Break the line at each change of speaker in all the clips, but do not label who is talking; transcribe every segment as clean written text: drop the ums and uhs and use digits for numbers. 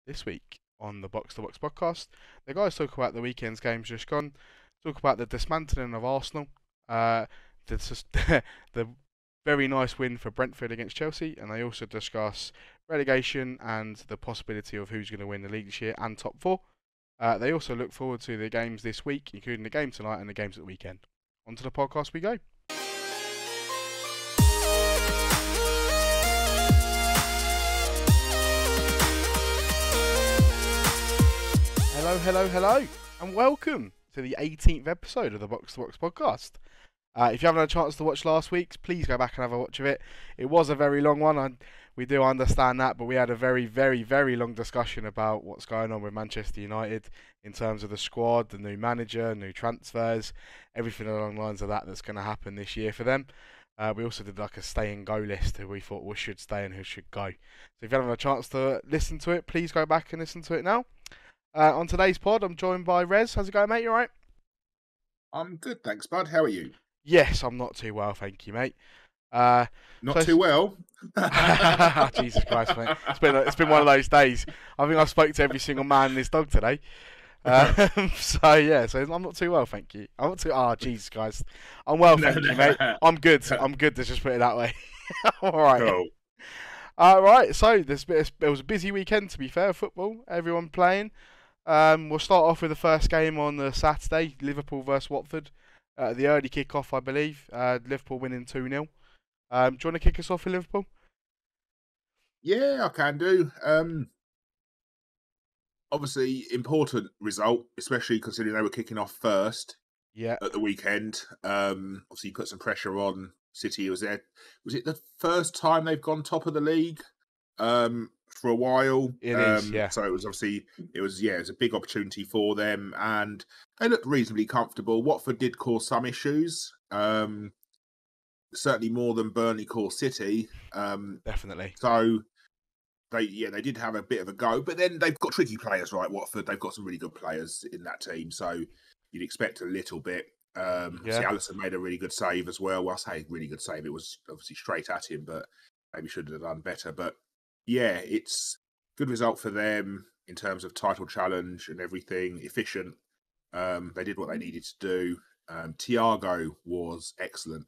This week on the Box2Box podcast, the guys talk about the weekend's games just gone, talk about the dismantling of Arsenal, the, the very nice win for Brentford against Chelsea, and they also discuss relegation and the possibility of who's going to win the league this year and top four. They also look forward to the games this week, including the game tonight and the games at the weekend. Onto the podcast we go. Hello, and welcome to the 18th episode of the Box2Box podcast. If you haven't had a chance to watch last week's, please go back and have a watch of it. It was a very long one, we do understand that, but we had a very long discussion about what's going on with Manchester United in terms of the squad, the new manager, new transfers, everything along the lines of that's going to happen this year for them. We also did like a stay and go list who we thought should stay and who should go. So if you haven't had a chance to listen to it, please go back and listen to it now. On today's pod, I'm joined by Rez. How's it going, mate? You alright?
I'm good, thanks, bud. How are you?
Yes, I'm not too well, thank you, mate.
Not too well?
Jesus Christ, mate. It's been one of those days. I think I've spoke to every single man and his dog today. So I'm not too well, thank you. I'm not too... Jesus Christ. I'm well, thank you, mate. I'm good. Let's just put it that way. Alright.
Cool.
Right, so it was a busy weekend, to be fair, football. Everyone playing. We'll start off with the first game on the Saturday, Liverpool versus Watford. The early kick-off, I believe. Liverpool winning 2-0. Do you want to kick us off with Liverpool?
Yeah, I can do. Obviously, important result, especially considering they were kicking off first at the weekend. Obviously, put some pressure on City. Was it the first time they've gone top of the league for a while?
It is, yeah.
So it was a big opportunity for them, and they looked reasonably comfortable. Watford did cause some issues, certainly more than Burnley caused City.
Definitely.
So they did have a bit of a go, but then they've got tricky players, right? Watford, they've got some really good players in that team, so you'd expect a little bit. Alisson made a really good save as well. Well, I say really good save. It was obviously straight at him, but maybe should have done better. But yeah, it's a good result for them in terms of title challenge and everything. Efficient. They did what they needed to do. Thiago was excellent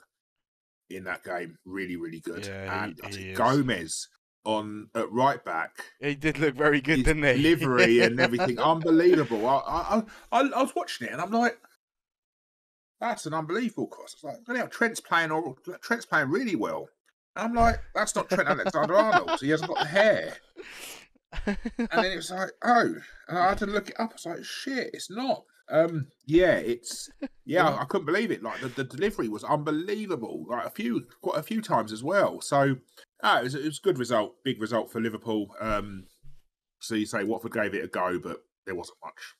in that game. Really, really good.
Yeah,
and I think Gomez at right back.
He did look very good, didn't he?
Delivery and everything, unbelievable. I was watching it and I'm like, that's an unbelievable cross. It's like, Trent's playing really well. And I'm like, that's not Trent Alexander-Arnold. He hasn't got the hair. And then it was like, oh. And I had to look it up. I was like, shit, it's not. I couldn't believe it. Like the delivery was unbelievable. Like quite a few times as well. So it was a good result, big result for Liverpool. So you say Watford gave it a go, but there wasn't much.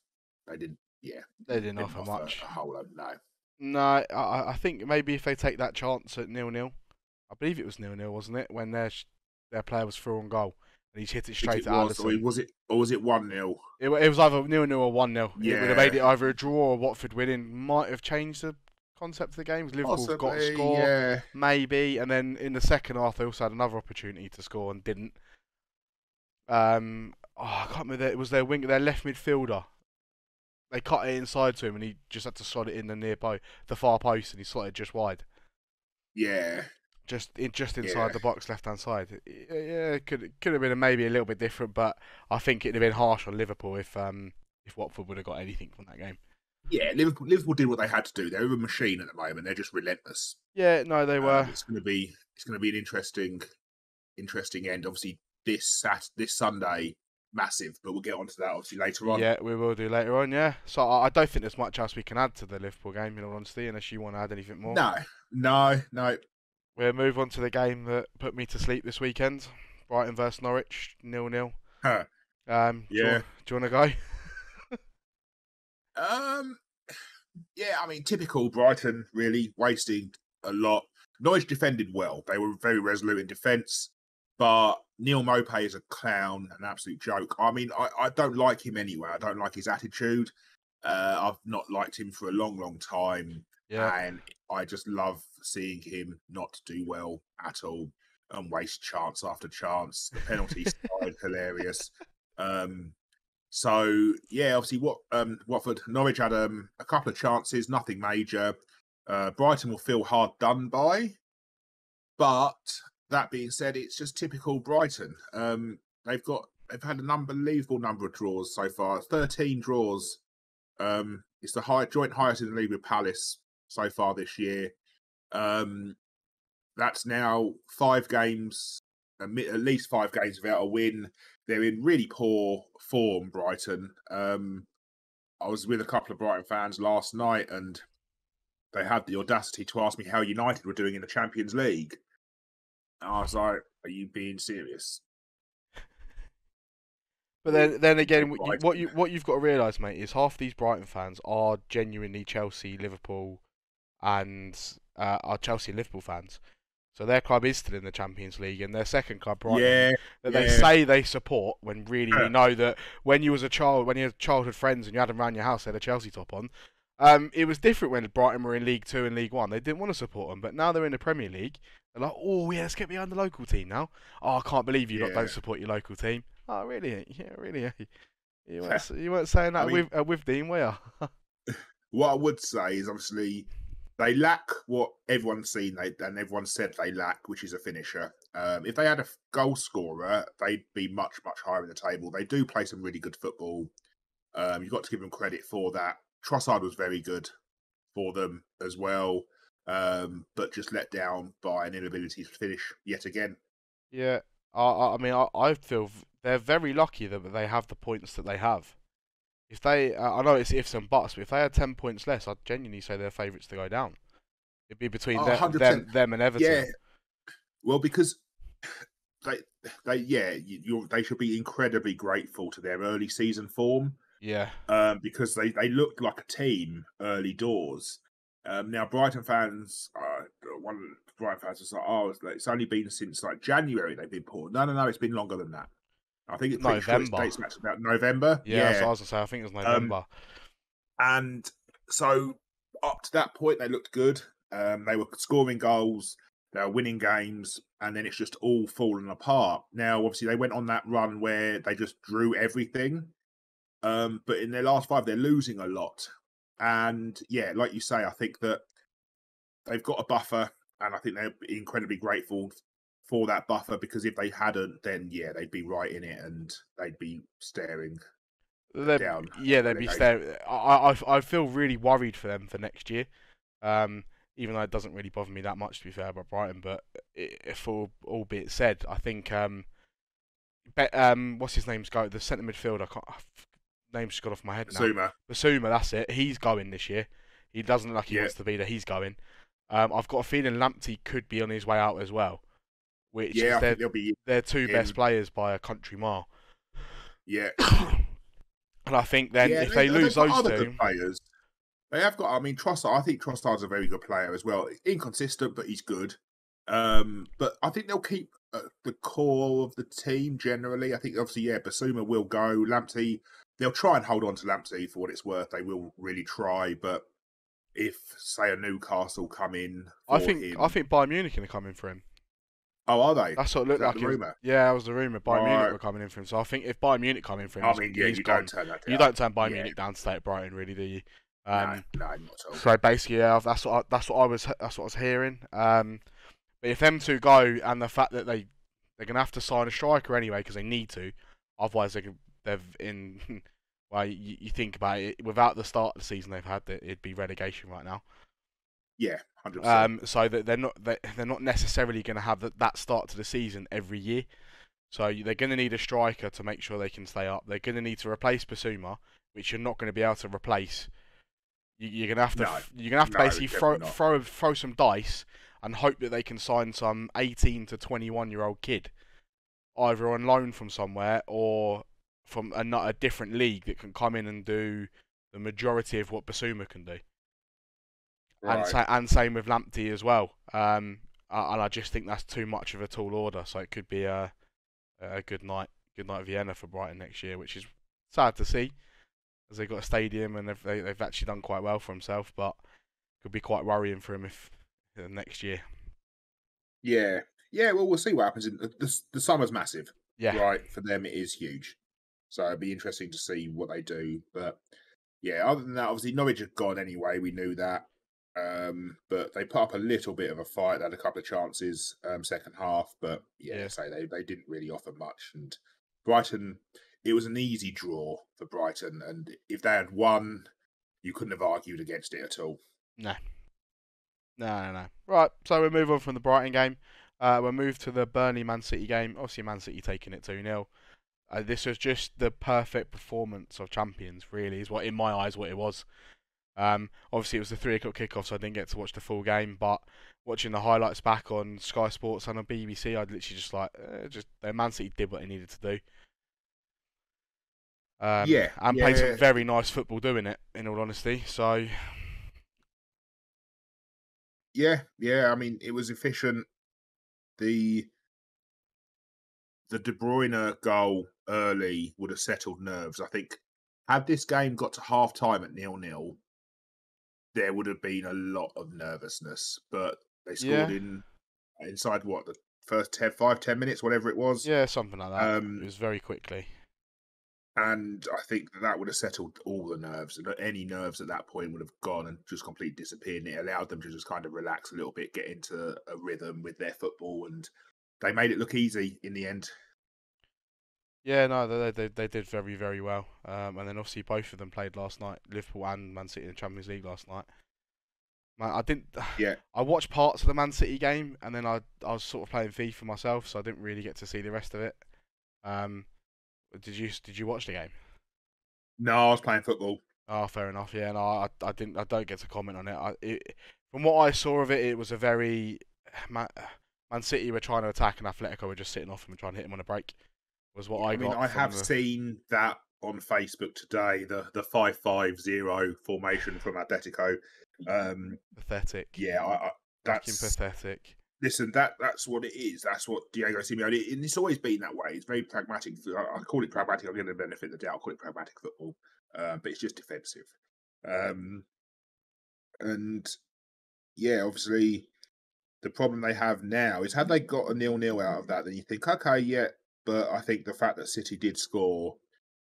They didn't
offer much.
A whole lot, no.
No, I think maybe if they take that chance at 0-0, I believe it was 0-0, wasn't it? When their player was through on goal and he's hit it straight at Alisson.
Was it 1-0?
It was either 0-0 or 1-0.
Yeah.
It would have made it either a draw or Watford winning. Might have changed the concept of the game. Liverpool got a score, maybe, and then in the second half they also had another opportunity to score and didn't. I can't remember. It was their left midfielder. They cut it inside to him, and he just had to slot it in the far post, and he slotted just wide.
Yeah,
just inside the box, left hand side. Yeah, it could have been maybe a little bit different, but I think it'd have been harsh on Liverpool if Watford would have got anything from that game.
Yeah, Liverpool did what they had to do. They're a machine at the moment. They're just relentless.
Yeah, no, they were.
It's going to be an interesting end. Obviously, this Sunday. Massive, but we'll get onto that obviously later on.
Yeah, we will do later on, yeah. So I don't think there's much else we can add to the Liverpool game, in all honesty, unless you want to add anything more.
No.
We'll move on to the game that put me to sleep this weekend. Brighton versus Norwich, 0-0.
Huh.
Do you want to go?
Yeah, I mean, typical Brighton, really, wasting a lot. Norwich defended well. They were very resolute in defence. But Neil Maupay is a clown, an absolute joke. I mean, I don't like him anyway. I don't like his attitude. I've not liked him for a long time. Yeah. And I just love seeing him not do well at all and waste chance after chance. The penalty side, hilarious. So yeah, obviously, Watford, Norwich had a couple of chances, nothing major. Brighton will feel hard done by, but that being said, it's just typical Brighton. They've had an unbelievable number of draws so far, 13 draws. It's the joint highest in the league with Palace so far this year. That's now 5 games, at least 5 games without a win. They're in really poor form, Brighton. I was with a couple of Brighton fans last night, and they had the audacity to ask me how United were doing in the Champions League. And I was like, "Are you being serious?"
But then again, what you've got to realise, mate, is half these Brighton fans are genuinely Chelsea, Liverpool, and are Chelsea and Liverpool fans. So their club is still in the Champions League, and their second club, Brighton, they say they support, when really we know that when you was a child, when you had childhood friends and you had them around your house, they had a Chelsea top on. It was different when Brighton were in League Two and League One. They didn't want to support them, but now they're in the Premier League. They're like, oh yeah, let's get behind the local team now. Oh, I can't believe you lot don't support your local team. Oh really? Yeah, really. You weren't saying that with Dean, were you?
What I would say is, obviously, they lack what everyone's seen and everyone said they lack, which is a finisher. If they had a goal scorer, they'd be much, much higher in the table. They do play some really good football. You've got to give them credit for that. Trossard was very good for them as well, but just let down by an inability to finish yet again.
Yeah, I mean, I feel they're very lucky that they have the points that they have. If they, I know it's ifs and buts, but if they had 10 points less, I'd genuinely say they're favourites to go down. It'd be between them and Everton.
Yeah, well, because they should be incredibly grateful to their early season form.
Yeah.
Because they looked like a team early doors. Now Brighton fans, one of the Brighton fans was like, "Oh, it's only been since like January they've been poor." No, it's been longer than that. I think it's Sure it dates back to about November.
Yeah, that's what I was gonna say. I think it was November.
And so up to that point, they looked good. They were scoring goals, they were winning games, and then it's just all fallen apart. Now, obviously, they went on that run where they just drew everything. But in their last 5, they're losing a lot. And yeah, like you say, I think that they've got a buffer, and I think they're incredibly grateful for that buffer, because if they hadn't, then yeah, they'd be right in it and they'd be staring down.
Yeah, they'd be staring. I feel really worried for them for next year. Even though it doesn't really bother me that much, to be fair, about Brighton. But if all be it said, I think what's his name's go? The centre midfielder. Name's just got off my head now. Basuma, that's it. He's going this year. He doesn't look like he wants to be there. He's going. I've got a feeling Lamptey could be on his way out as well. Which is their two best players by a country mile.
Yeah.
And I think then if they lose those two,
good players. They have got. I mean, Trossard. I think Trossard's a very good player as well. Inconsistent, but he's good. But I think they'll keep the core of the team generally. I think obviously, Basuma will go. Lamptey. They'll try and hold on to Lamptey for what it's worth. They will really try, but if say a Newcastle come in,
I think Bayern Munich are going to come in for him.
Oh, are they?
That's what it looked like.
The rumour?
Yeah, that was the rumour. Bayern Munich were coming in for him. So I think if Bayern Munich come in for him,
you don't turn that down.
You don't turn Bayern Munich down to stay at Brighton, really, do you?
No, not at all.
So basically, that's what I was hearing. But if them two go, and the fact that they're going to have to sign a striker anyway because they need to, otherwise they're in. Well, you think about it. Without the start of the season they've had, it'd be relegation right now.
Yeah, 100%.
So that they're not necessarily going to have that start to the season every year. So they're going to need a striker to make sure they can stay up. They're going to need to replace Basuma, which you're not going to be able to replace. You're going to have to basically throw some dice and hope that they can sign some 18 to 21-year-old kid, either on loan from somewhere or from a different league that can come in and do the majority of what Basuma can do. Right. And same with Lamptey as well. And I just think that's too much of a tall order. So it could be a good night Vienna for Brighton next year, which is sad to see, as they've got a stadium and they've actually done quite well for themselves, but could be quite worrying for him if next year.
Yeah. Well, we'll see what happens. The summer's massive.
Yeah.
Right, for them it is huge. So it'd be interesting to see what they do. But yeah, other than that, obviously Norwich had gone anyway. We knew that. But they put up a little bit of a fight. They had a couple of chances second half, but yeah,
Yeah.
so they didn't really offer much. And Brighton, it was an easy draw for Brighton, and if they had won, you couldn't have argued against it at all.
No. No. Right, so we'll move on from the Brighton game. We'll move to the Burnley-Man City game. Obviously, Man City taking it 2-0. This was just the perfect performance of champions, really, is what, in my eyes, what it was. Obviously, it was the 3 o'clock kickoff, so I didn't get to watch the full game. But watching the highlights back on Sky Sports and on BBC, I'd literally just like, Man City did what they needed to do. And played some very nice football doing it, in all honesty. So,
yeah. I mean, it was efficient. The De Bruyne goal early would have settled nerves. I think had this game got to half time at 0-0, there would have been a lot of nervousness. But they scored inside what, the first 10 minutes, whatever it was.
Yeah, something like that. It was very quickly.
And I think that would have settled all the nerves. And any nerves at that point would have gone and just completely disappeared. And it allowed them to just kind of relax a little bit, get into a rhythm with their football. And they made it look easy in the end.
Yeah, no, they did very, very well. And then obviously both of them played last night, Liverpool and Man City in the Champions League last night. Man, I didn't.
Yeah.
I watched parts of the Man City game, and then I was sort of playing FIFA myself, so I didn't really get to see the rest of it. Did you watch the game?
No, I was playing football.
Oh, fair enough. Yeah, no, I didn't. I don't get to comment on it. From what I saw of it, it was a very Man City were trying to attack, and Atletico were just sitting off him and trying to hit him on a break. Was what I got.
I have seen that on Facebook today. The 5-5-0 formation from Atletico.
Pathetic.
Yeah, that's
pathetic.
Listen, that's what it is. That's what Diego Simeone, and it's always been that way. It's very pragmatic. I call it pragmatic. I'm going to benefit the doubt. I call it pragmatic football, but it's just defensive. And yeah, obviously, the problem they have now is had they got a 0-0 out of that, then you think, okay, yeah. But I think the fact that City did score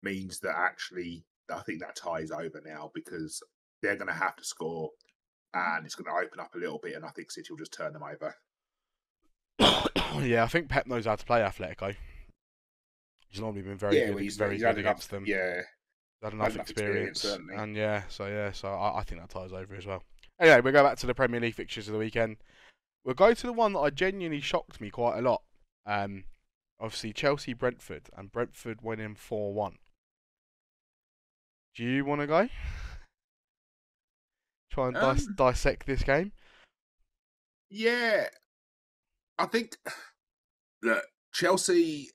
means that actually, I think that ties over now because they're going to have to score, and it's going to open up a little bit, and I think City will just turn them over.
Yeah, I think Pep knows how to play Atletico. He's normally been very good against them.
Yeah,
had enough experience and so I think that ties over as well. Anyway, we'll go back to the Premier League fixtures of the weekend. We'll go to the one that genuinely shocked me quite a lot. Obviously Chelsea Brentford, and Brentford winning 4-1. Do you want to go? Try and dissect this game?
Yeah. I think that Chelsea,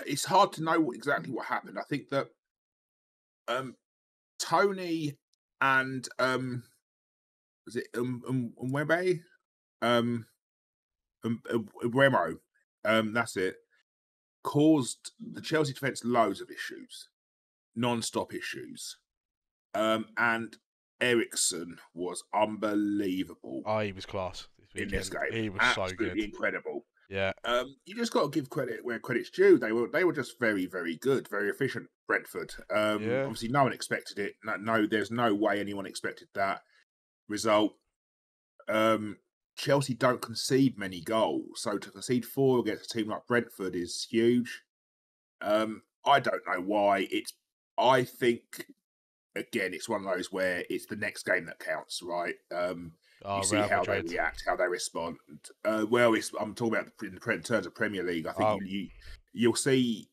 it's hard to know exactly what happened. I think that Tony and was it Mwebe? Remo, that's it, caused the Chelsea defence loads of issues, non-stop issues. And Eriksen was unbelievable.
Oh, he was class
in this game.
He was
absolutely
so good,
incredible.
Yeah.
You just got to give credit where credit's due. They were just very, very good, very efficient. Brentford. Obviously, no one expected it. No, there's no way anyone expected that result. Chelsea don't concede many goals, so to concede 4 against a team like Brentford is huge. I don't know why. I think, again, it's one of those where it's the next game that counts, right? You see how they react, how they respond. I'm talking about in terms of Premier League. I think you'll see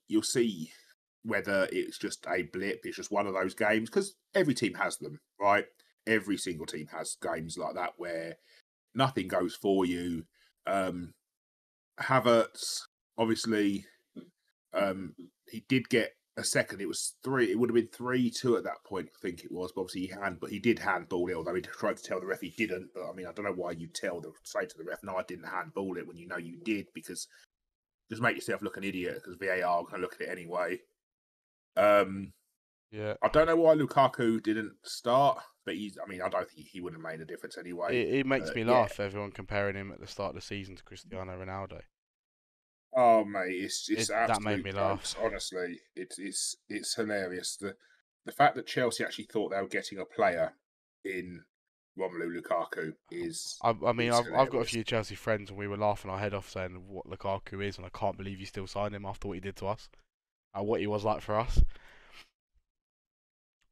whether it's just a blip. It's just one of those games because every team has them, right? Every single team has games like that where nothing goes for you. Havertz, obviously, he did get a second. It was 3. It would have been 3-2 at that point, I think it was. But obviously, he did handball it, although he tried to tell the ref he didn't. But I mean, I don't know why you say to the ref, "No, I didn't handball it," when you know you did, because just make yourself look an idiot because VAR can look at it anyway.
Yeah,
I don't know why Lukaku didn't start, but I don't think he would have made a difference anyway.
It makes me laugh. Everyone comparing him at the start of the season to Cristiano Ronaldo.
Oh mate, it's
That made
absolute
me laugh.
jokes. Honestly, it's hilarious. The fact that Chelsea actually thought they were getting a player in Romelu Lukaku
I mean,
is
I've got a
hilarious.
few Chelsea friends, and we were laughing our head off saying what Lukaku is, and I can't believe you still signed him after what he did to us, what he was like for us.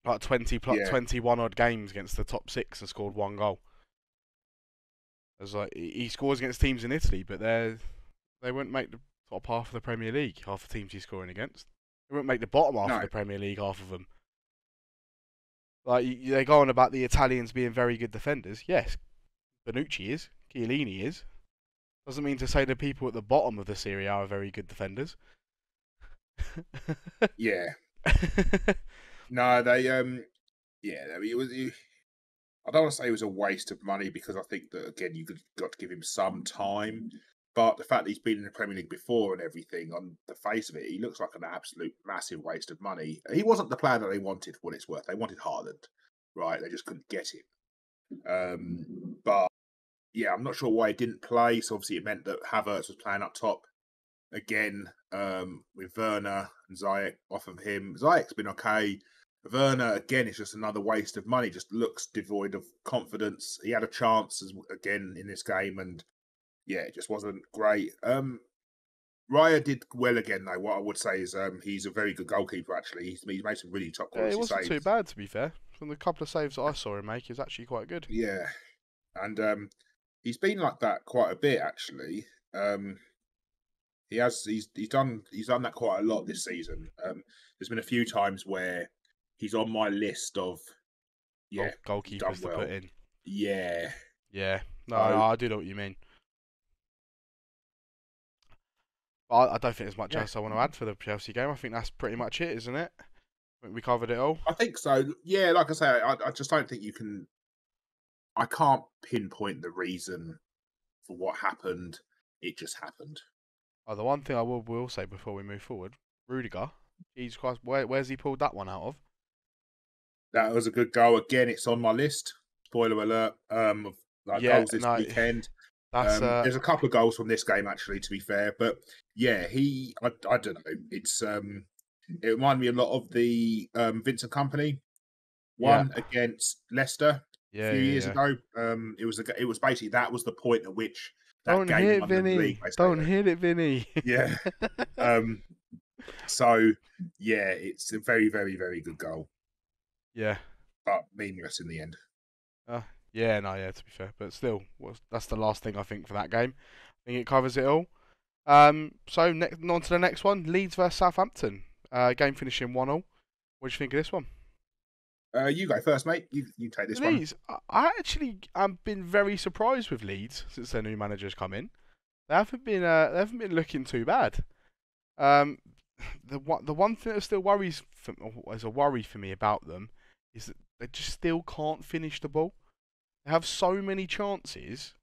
Like
Yeah,
21 odd games against the top six and scored 1 goal. It's like he scores against teams in Italy, but they wouldn't make the top half of the Premier League. Half the teams he's scoring against, they wouldn't make the bottom half of
no,
the Premier League. Half of them. Like they go on about the Italians being very good defenders. Yes, Bonucci is, Chiellini is. Doesn't mean to say the people at the bottom of the Serie A are very good defenders.
yeah, no, yeah, I mean, I don't want to say it was a waste of money because I think that again you got to give him some time. But the fact that he's been in the Premier League before and everything, on the face of it, he looks like an absolute massive waste of money. He wasn't the player that they wanted for what it's worth. They wanted Haaland, right? They just couldn't get him. But yeah, I'm not sure why he didn't play. So obviously it meant that Havertz was playing up top again with Werner and Ziyech off of him. Ziyech's been okay. Werner, again, is just another waste of money. Just looks devoid of confidence. He had a chance again in this game, and yeah, it just wasn't great. Raya did well again, though. What I would say is he's a very good goalkeeper, actually. He's made some really top
Yeah, it
quality
wasn't too
saves.
bad to be fair. From the couple of saves that I saw him make, he was actually quite good.
Yeah, and he's been like that quite a bit, actually. He's done that quite a lot this season. There's been a few times where he's on my list of he's done
Goalkeepers to
well.
put in.
Yeah.
Yeah, no,
So
I do know what you mean. But I don't think there's much
yeah,
else I want to add for the Chelsea game. I think that's pretty much it, isn't it? I think we covered it all.
I think so. Yeah, like I say, I just don't think you can. I can't pinpoint the reason for what happened. It just happened.
Oh, the one thing I will say before we move forward, Rudiger, Jesus Christ, where's he pulled that one out of?
That was a good goal. Again, it's on my list. Spoiler alert. Of like
Yeah,
goals this
no,
weekend.
that's
There's a couple of goals from this game actually, to be fair. But yeah, I don't know. It reminded me a lot of the Vincent Company
yeah,
one against Leicester a few years
yeah.
ago. It was basically that was the point at which that
Don't
game
hit it,
won them the league.
Vinny. Don't
Basically,
hit it, Vinny.
yeah. Um, so yeah, it's a very, very, very good goal,
Yeah.
but meaningless in the end.
Yeah, no, yeah, to be fair. But still, that's the last thing I think for that game. I think it covers it all. So on to the next one, Leeds versus Southampton. Game finishing 1-1. What do you think of this one?
You go first, mate. You take this one.
Leeds, I actually have been very surprised with Leeds since their new manager's come in. They haven't been looking too bad. Um, the one thing that still is a worry for me about them is that they just still can't finish the ball. They have so many chances,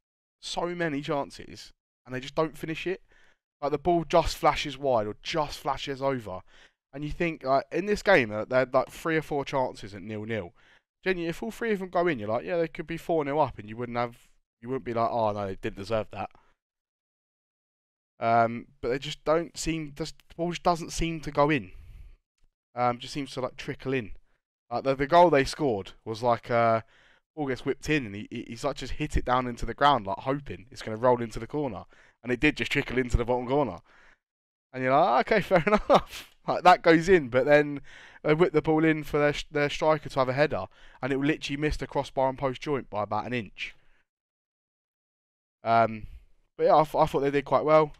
and they just don't finish it. Like the ball just flashes wide or just flashes over, and you think like in this game they had like 3 or 4 chances at 0-0. Genuinely, if all 3 of them go in, you're like, yeah, they could be 4-0 up, and you wouldn't be like, oh no, they didn't deserve that. But they just don't seem, the ball just doesn't seem to go in. Just seems to like trickle in. Like the goal they scored was like ball gets whipped in and he's like just hit it down into the ground like hoping it's going to roll into the corner, and it did just trickle into the bottom corner. And you're like, okay, fair enough. Like that goes in, but then they whip the ball in for their striker to have a header, and it will literally miss the crossbar and post joint by about an inch. But yeah, I thought they did quite well.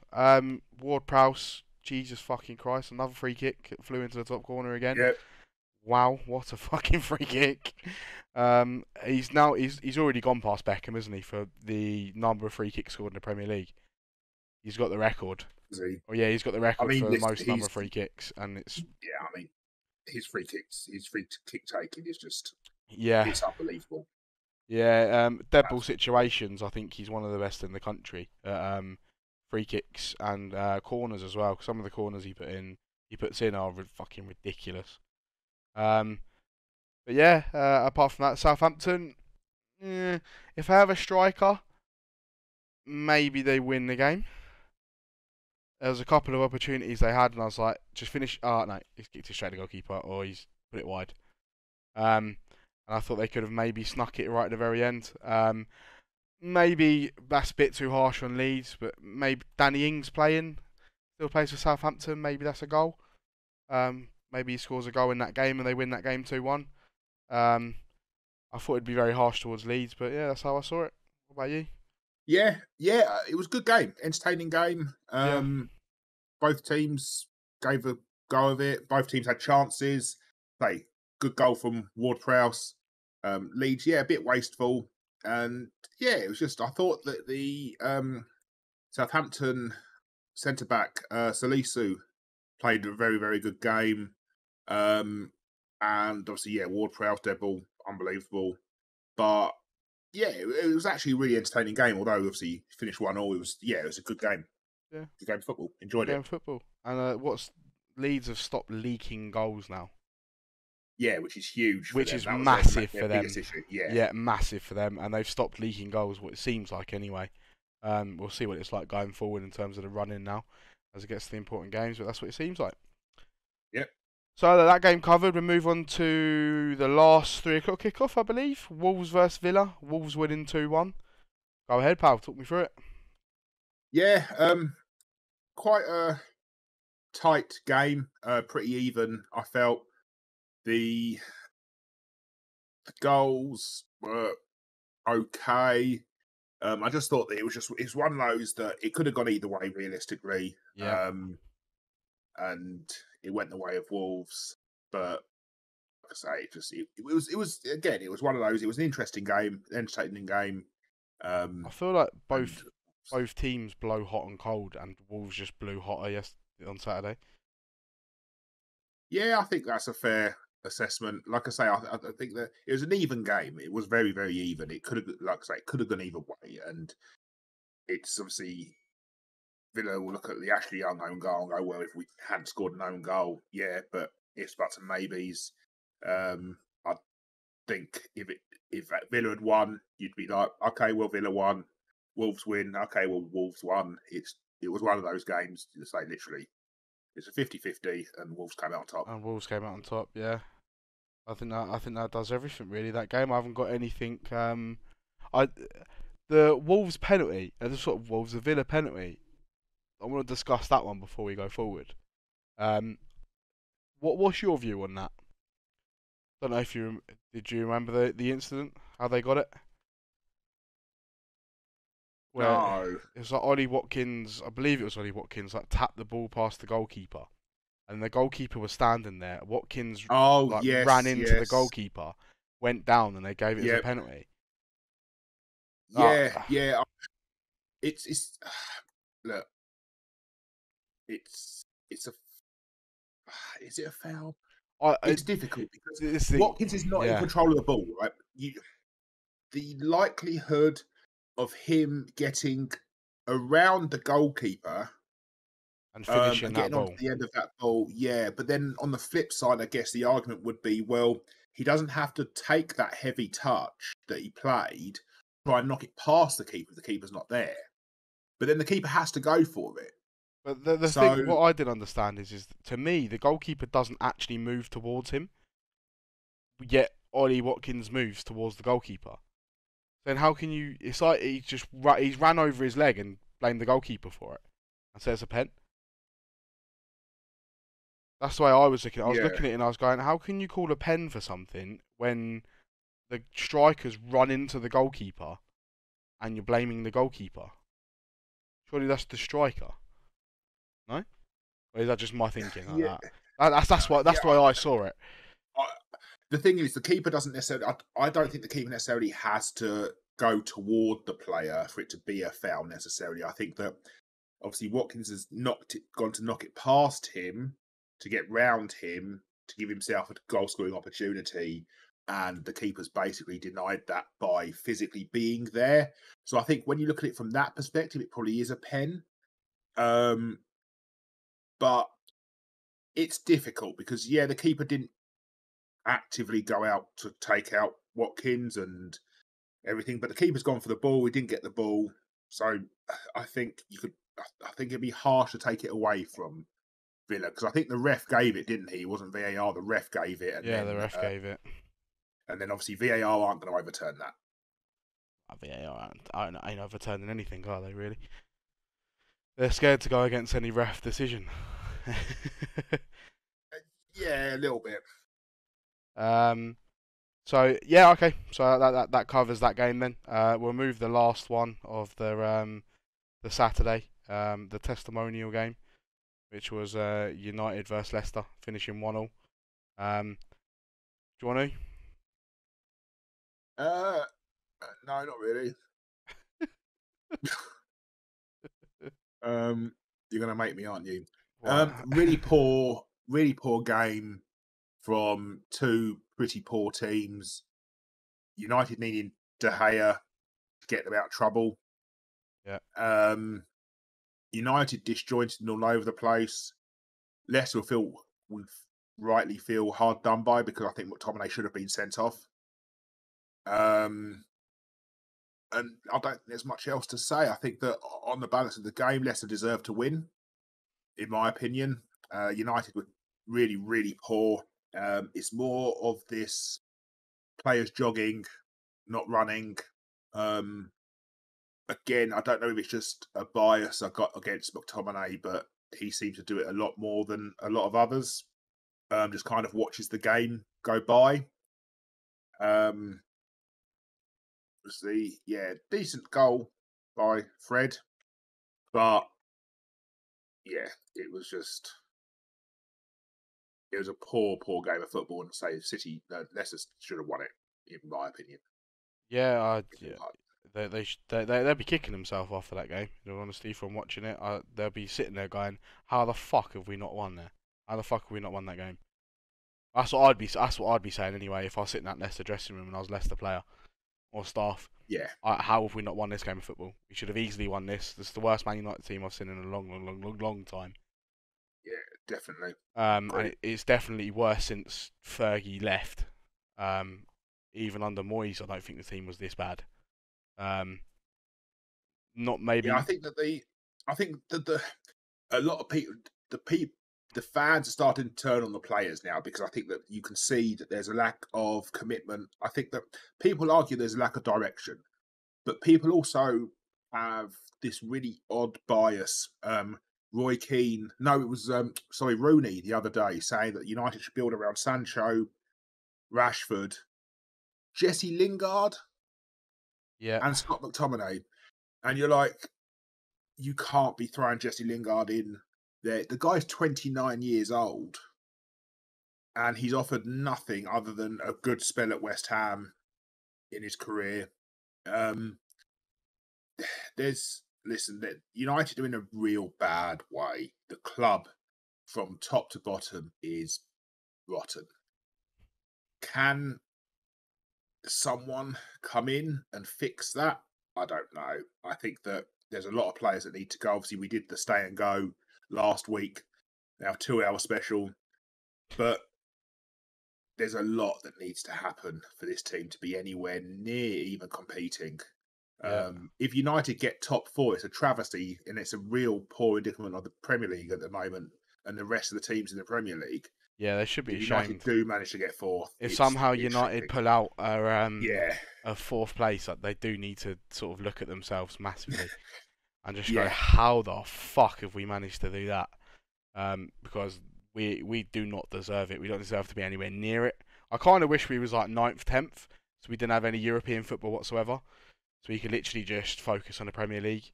Ward-Prowse, Jesus fucking Christ, another free kick that flew into the top corner again.
Yeah.
Wow, what a fucking free kick. He's already gone past Beckham, isn't he, for the number of free kicks scored in the Premier League. He's got the record. Oh yeah, he's got the record for the most number of free kicks, and it's
yeah. I mean, his free kick taking is just
it's
unbelievable.
Yeah, dead ball situations. I think he's one of the best in the country at free kicks and corners as well. Some of the corners he puts in are fucking ridiculous. But yeah, apart from that, Southampton, if I have a striker, maybe they win the game. there was a couple of opportunities they had, and I was like, just finish. Oh no, he's kicked it straight to the goalkeeper, or he's put it wide. And I thought they could have maybe snuck it right at the very end. Maybe that's a bit too harsh on Leeds, but maybe Danny Ings still plays for Southampton. Maybe that's a goal. Maybe he scores a goal in that game and they win that game 2-1. I thought it'd be very harsh towards Leeds, but yeah, that's how I saw it. What about you?
Yeah, it was a good game, entertaining game.
Yeah,
Both teams gave a go of it. Both teams had chances. Play good goal from Ward-Prowse. Leeds, a bit wasteful, and it was just I thought that the Southampton centre back Salisu played a very very good game, and obviously Ward-Prowse dead ball unbelievable, but it was actually a really entertaining game. Although obviously finished 1-1, it was a good game.
yeah,
Good game of football.
good
Enjoyed
game
it.
of football. And Leeds have stopped leaking goals now,
Yeah, which is huge for
which
them.
is
That was
massive
their
for them.
biggest issue. Yeah.
Yeah, massive for them, and they've stopped leaking goals. What it seems like anyway. We'll see what it's like going forward in terms of the run-in now, as it gets to the important games. But that's what it seems like.
Yep.
So that game covered, we move on to the last 3 o'clock kickoff, I believe. Wolves versus Villa. Wolves winning 2-1. Go ahead, pal. Talk me through it.
Yeah. Quite a tight game. Pretty even. I felt the goals were okay. I just thought that it's one of those that it could have gone either way realistically.
Yeah.
And it went the way of Wolves, but like I say, it was again, it was one of those. It was an interesting game, entertaining game.
I feel like
And
both teams blow hot and cold, and Wolves just blew hotter on Saturday.
yeah, I think that's a fair assessment. Like I say, I think that it was an even game. It was very, very even. It could have, like I say, it could have gone either way. And it's obviously Villa will look at the Ashley Young own goal and go, well, if we hadn't scored an own goal, yeah, but it's buts and maybes. I think if Villa had won, you'd be like, okay, well, Villa won, Wolves win. Okay, well, Wolves won. It was one of those games. To say literally, it's a 50-50 and Wolves came out on top.
And Wolves came out on top. Yeah, I think that does everything really. That game, I haven't got anything. I the Wolves penalty, the Villa penalty. I want to discuss that one before we go forward. What's your view on that? Don't know if did you remember the incident, how they got it? Where
No.
it was like Ollie Watkins, I believe it was Ollie Watkins, like tapped the ball past the goalkeeper, and the goalkeeper was standing there. Watkins
Oh,
ran into the
yes.
goalkeeper, went down, and they gave it as a penalty.
Yeah. It's look, it's a is it a foul? It's difficult because Watkins is not in control of the ball, right? The likelihood of him getting around the goalkeeper
and finishing
and
that
getting
ball
onto the end of that ball, yeah. But then on the flip side, I guess the argument would be, well, he doesn't have to take that heavy touch that he played, try and knock it past the keeper if the keeper's not there. But then the keeper has to go for it.
But the thing, what I didn't understand is to me, the goalkeeper doesn't actually move towards him, yet Ollie Watkins moves towards the goalkeeper. Then how can you? It's like he's ran over his leg and blamed the goalkeeper for it, and says a pen. That's the way I was looking at it. I was looking at it and I was going, how can you call a pen for something when the strikers run into the goalkeeper and you're blaming the goalkeeper? Surely that's the striker, no? Or is that just my thinking like that? That's the way I saw it.
The thing is, the keeper doesn't necessarily. I don't think the keeper necessarily has to go toward the player for it to be a foul necessarily. I think that obviously Watkins has gone to knock it past him to get round him to give himself a goal scoring opportunity, and the keeper's basically denied that by physically being there. So I think when you look at it from that perspective, it probably is a pen. But it's difficult because the keeper didn't actively go out to take out Watkins and everything, but the keeper's gone for the ball. He didn't get the ball, so I think you could I think it'd be harsh to take it away from Villa because I think the ref gave it, didn't he? It wasn't VAR. The ref gave it,
Yeah, the ref gave it.
and then obviously VAR aren't going to overturn that.
VAR ain't overturning anything, are they? Really? They're scared to go against any ref decision.
Yeah, a little bit.
So yeah, okay. So that covers that game then. We'll move the last one of the Saturday, the testimonial game, which was United versus Leicester, finishing 1-1. Do you want
No, not really. You're gonna make me, aren't you?
to?
Really poor game from two pretty poor teams. United needing De Gea to get them out of trouble.
Yeah.
United disjointed and all over the place. Leicester would rightly feel hard done by because I think McTominay should have been sent off. And I don't think there's much else to say. I think that on the balance of the game, Leicester deserved to win, in my opinion. United were really, really poor. It's more of this players jogging, not running. Again, I don't know if it's just a bias I got against McTominay, but he seems to do it a lot more than a lot of others. Just kind of watches the game go by. Decent goal by Fred, but yeah, it was a poor game of football, and say Leicester should have won it, in my opinion.
Yeah, they'd be kicking themselves after that game. In all honesty, from watching it, they'll be sitting there going, "How the fuck have we not won there? How the fuck have we not won that game?" That's what I'd be saying anyway if I was sitting in that Leicester dressing room and I was Leicester player or staff.
Yeah.
How have we not won this game of football? We should have easily won this. This is the worst Man United team I've seen in a long time.
Yeah, definitely.
And it's definitely worse since Fergie left. Even under Moyes, I don't think the team was this bad. Not maybe.
Yeah, I think that a lot of people, the fans are starting to turn on the players now because I think that you can see that there's a lack of commitment. I think that people argue there's a lack of direction, but people also have this really odd bias. Roy Keane, no, it was Rooney the other day saying that United should build around Sancho, Rashford, Jesse Lingard, and Scott McTominay, and you're like, you can't be throwing Jesse Lingard in there. The guy's 29 years old, and he's offered nothing other than a good spell at West Ham in his career. United are in a real bad way. The club, from top to bottom, is rotten. Can someone come in and fix that? I don't know. I think that there's a lot of players that need to go. Obviously, we did the stay and go last week, our 2-hour special, but there's a lot that needs to happen for this team to be anywhere near even competing. If United get top 4, it's a travesty, and it's a real poor indictment of the Premier League at the moment and the rest of the teams in the Premier League.
Yeah, they should be
if
ashamed.
United do manage to get 4th.
If somehow United pull out a 4th place, they do need to sort of look at themselves massively and just go, how the fuck have we managed to do that? Because we do not deserve it. We don't deserve to be anywhere near it. I kind of wish we was like 9th, 10th, so we didn't have any European football whatsoever. So we could literally just focus on the Premier League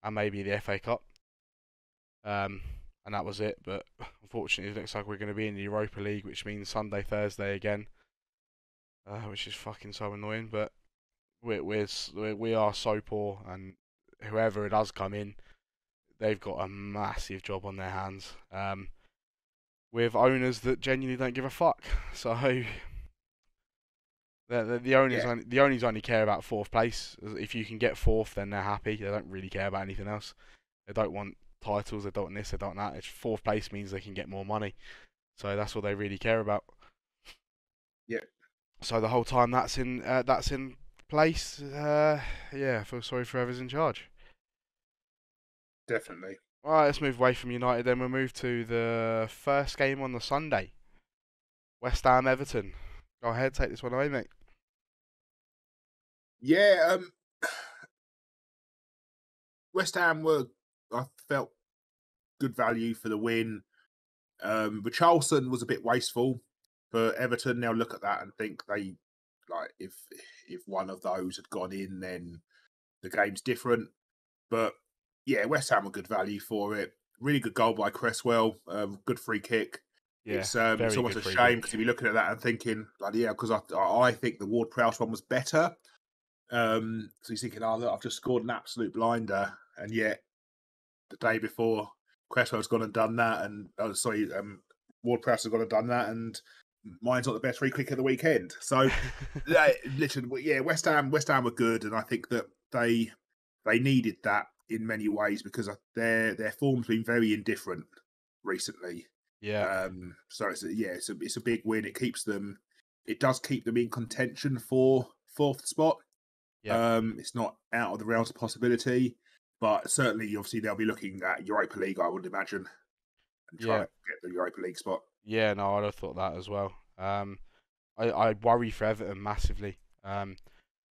and maybe the FA Cup. And that was it. But unfortunately, it looks like we're going to be in the Europa League, which means Sunday, Thursday again, which is fucking so annoying. But we are so poor, and whoever it does come in, they've got a massive job on their hands. With owners that genuinely don't give a fuck. So the owners only care about 4th place. If you can get 4th, then they're happy. They don't really care about anything else. They don't want titles. They don't want this. They don't want that. It's 4th place means they can get more money. So that's what they really care about.
Yeah.
So the whole time that's in place, I feel sorry for whoever's in charge.
definitely.
All right, let's move away from United. Then we'll move to the first game on the Sunday. West Ham Everton. Go ahead, take this one away, mate.
Yeah, West Ham I felt, good value for the win. Richarlison was a bit wasteful for Everton. Now look at that and think if one of those had gone in, then the game's different. But yeah, West Ham were good value for it. Really good goal by Cresswell. Good free kick.
Yeah,
It's
very
almost
good
a
free
shame
kick.
because if you're looking at that and thinking, bloody yeah, because I think the Ward Prowse one was better. So you're thinking, oh look, I've just scored an absolute blinder, and yet the day before, Cresswell's gone and done that, and Ward Prowse has gone and done that, and mine's not the best free kick of the weekend. So literally, yeah, West Ham were good, and I think that they needed that in many ways because their form's been very indifferent recently.
Yeah,
So it's a big win. It does keep them in contention for fourth spot.
yeah,
It's not out of the realms of possibility, but certainly, obviously, they'll be looking at Europa League, I would imagine, and trying
yeah,
to get the Europa League spot.
yeah. No, I'd have thought that as well. I worry for Everton massively.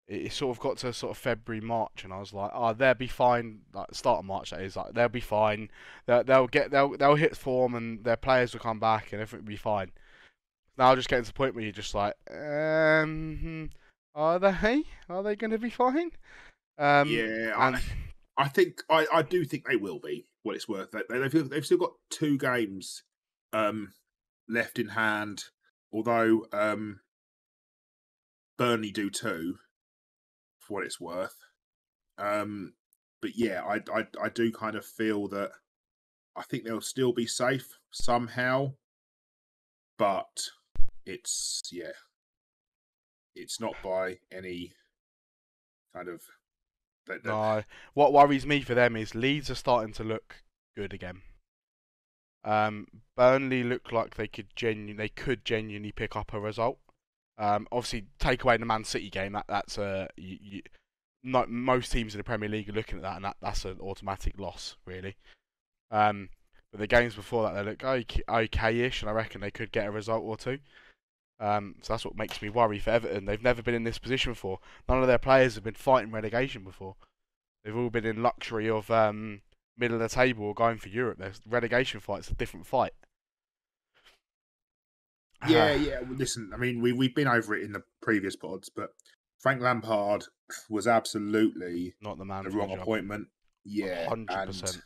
It sort of got to sort of February, March, and I was like, oh, they'll be fine. Like start of March, that is, like they'll be fine. They'll hit form, and their players will come back, and everything will be fine. Now, just getting to the point where you're just like, are they? Are they going to be fine?
Yeah,
And
I do think they will be. What it's worth, they've still got 2 games left in hand. Although Burnley do too, for what it's worth. But yeah, I do kind of feel that I think they'll still be safe somehow, but it's not by any kind of
no, what worries me for them is Leeds are starting to look good again. Burnley look like they could genuinely pick up a result. Obviously, take away the Man City game. That's not most teams in the Premier League are looking at that, and that's an automatic loss, really. But the games before that, they look okay-ish, and I reckon they could get a result or two. So that's what makes me worry for Everton. They've never been in this position before. None of their players have been fighting relegation before. They've all been in luxury of middle of the table or going for Europe. There's relegation fight's a different fight.
Yeah. Well, listen, I mean, we've been over it in the previous pods, but Frank Lampard was absolutely
Not the man
the
for the
wrong
job.
appointment. Yeah,
100%.
and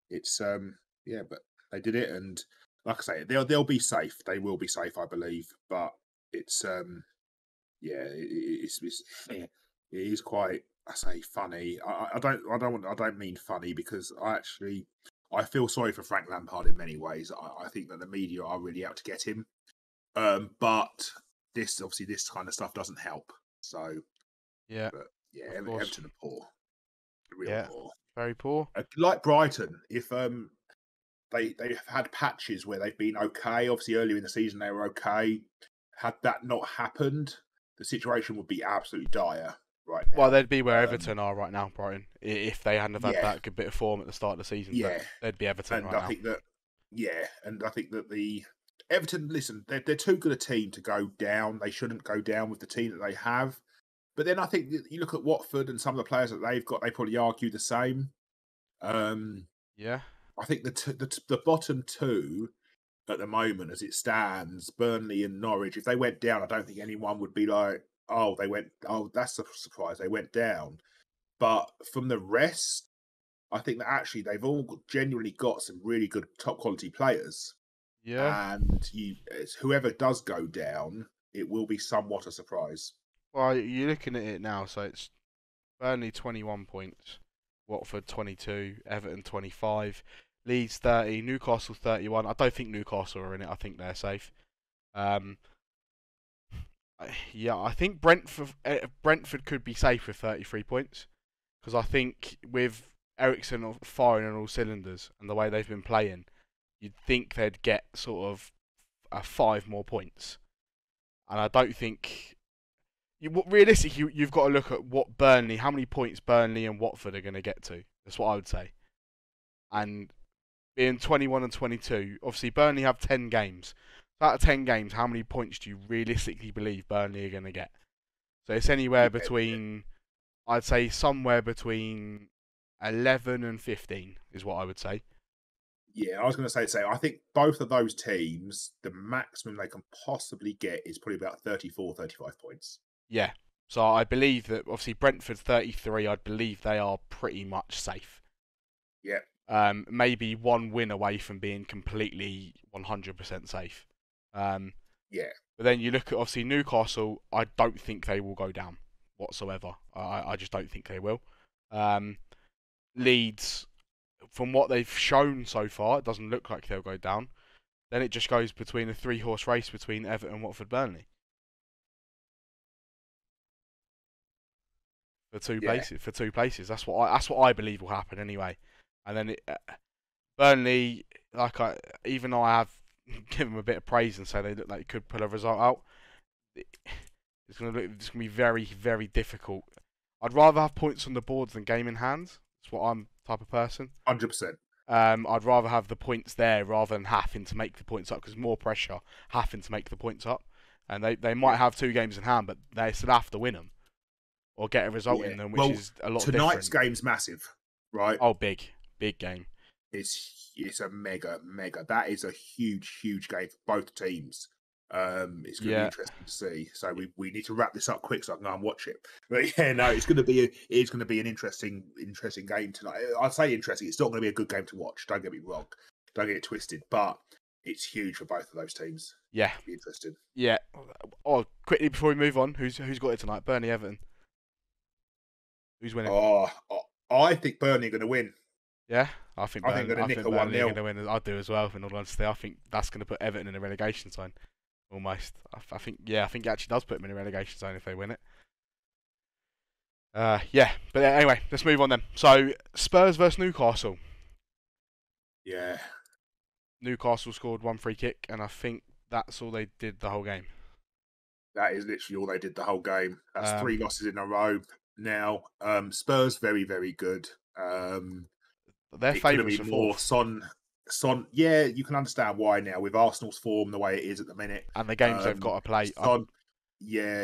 it's but they did it, and like I say, they'll be safe. They will be safe, I believe. But it's it is quite, I say, funny. I don't mean funny because I feel sorry for Frank Lampard in many ways. I think that the media are really out to get him. But this kind of stuff doesn't help. So
Yeah,
but yeah,
of course.
Everton are poor, real poor.
Very poor.
Like Brighton, if they've had patches where they've been okay. Obviously, earlier in the season they were okay. Had that not happened, the situation would be absolutely dire right now.
Well, they'd be where Everton are right now, Brighton. If they hadn't have had that good bit of form at the start of the season, they'd be Everton
and
right now.
I think that the Everton, listen, they're too good a team to go down. They shouldn't go down with the team that they have. But then I think you look at Watford and some of the players that they've got, they probably argue the same. I think the bottom 2 at the moment, as it stands, Burnley and Norwich, if they went down, I don't think anyone would be like, oh, that's a surprise, they went down. But from the rest, I think that actually they've all genuinely got some really good top quality players.
Yeah.
And whoever does go down, it will be somewhat a surprise.
Well, you're looking at it now, so it's Burnley 21 points, Watford 22, Everton 25, Leeds 30, Newcastle 31. I don't think Newcastle are in it. I think they're safe. I think Brentford could be safe with 33 points because I think with Eriksen firing on all cylinders and the way they've been playing, you'd think they'd get sort of 5 more points. And I don't think realistically you've got to look at how many points Burnley and Watford are going to get to. That's what I would say. and being 21 and 22, obviously Burnley have 10 games. So out of 10 games, how many points do you realistically believe Burnley are going to get? So it's anywhere
Yeah,
between, I'd say somewhere between 11 and 15 is what I would say.
yeah, I was going to say, I think both of those teams, the maximum they can possibly get is probably about 34, 35 points.
Yeah. So I believe that obviously Brentford 33, I believe they are pretty much safe.
Yeah.
Maybe one win away from being completely 100% safe.
Yeah.
But then you look at obviously Newcastle. I don't think they will go down whatsoever. I just don't think they will. Leeds, from what they've shown so far, it doesn't look like they'll go down. Then it just goes between a 3-horse race between Everton, Watford, Burnley for two
Yeah.
places. For two places, that's what I believe will happen anyway. And then Burnley, even though I have given them a bit of praise and say they look like they could pull a result out, it's gonna be very, very difficult. I'd rather have points on the board than game in hand. That's what I'm type of person.
100%.
I'd rather have the points there rather than having to make the points up because more pressure having to make the points up. And they might have 2 games in hand, but they still have to win them or get a result in them, which is a lot
tonight's
different.
game's massive, right?
Oh, big game.
It's a mega. That is a huge game for both teams. It's going to be interesting to see. So we need to wrap this up quick so I can go and watch it. But yeah, no, it's going to be an interesting game tonight. I'd say interesting. It's not going to be a good game to watch. Don't get me wrong. Don't get it twisted. But it's huge for both of those teams.
Yeah,
be interested.
Yeah. Oh, quickly before we move on, who's got it tonight? Burnley, Everton. Who's winning?
I think Burnley are going to win.
Yeah, I think
they're going to nick a 1-0.
Going to win. I do as well. In all honesty, I think that's going to put Everton in a relegation zone. Almost. I think it actually does put them in a relegation zone if they win it. Yeah, but anyway, let's move on then. So Spurs versus Newcastle.
Yeah.
Newcastle scored 1 free kick, and I think that's all they did the whole game.
That is literally all they did the whole game. That's 3 losses in a row now. Spurs very, very good.
They're favourites for
more
fourth.
Son, yeah, you can understand why now with Arsenal's form the way it is at the minute,
and the games they've got to play.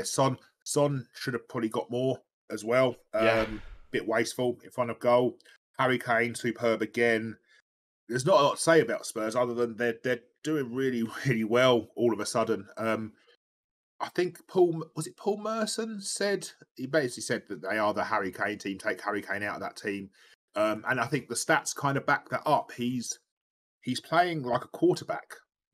Son should have probably got more as well. Bit wasteful in front of goal. Harry Kane, superb again. There's not a lot to say about Spurs other than they're doing really, really well all of a sudden. I think Paul Merson he basically said that they are the Harry Kane team. Take Harry Kane out of that team, and I think the stats kind of back that up. He's playing like a quarterback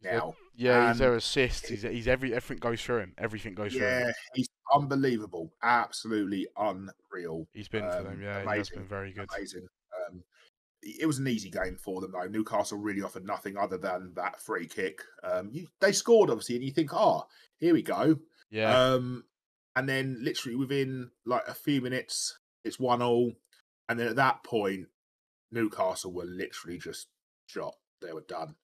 now.
He's their assist. He's everything goes through him. Everything goes through him.
Yeah, he's unbelievable. Absolutely unreal.
He's been for them. Yeah, amazing. He has been very good.
Amazing. It was an easy game for them though. Newcastle really offered nothing other than that free kick. They scored obviously, and you think, here we go.
Yeah.
And then literally within like a few minutes, it's 1-1. And then at that point, Newcastle were literally just shot. They were done.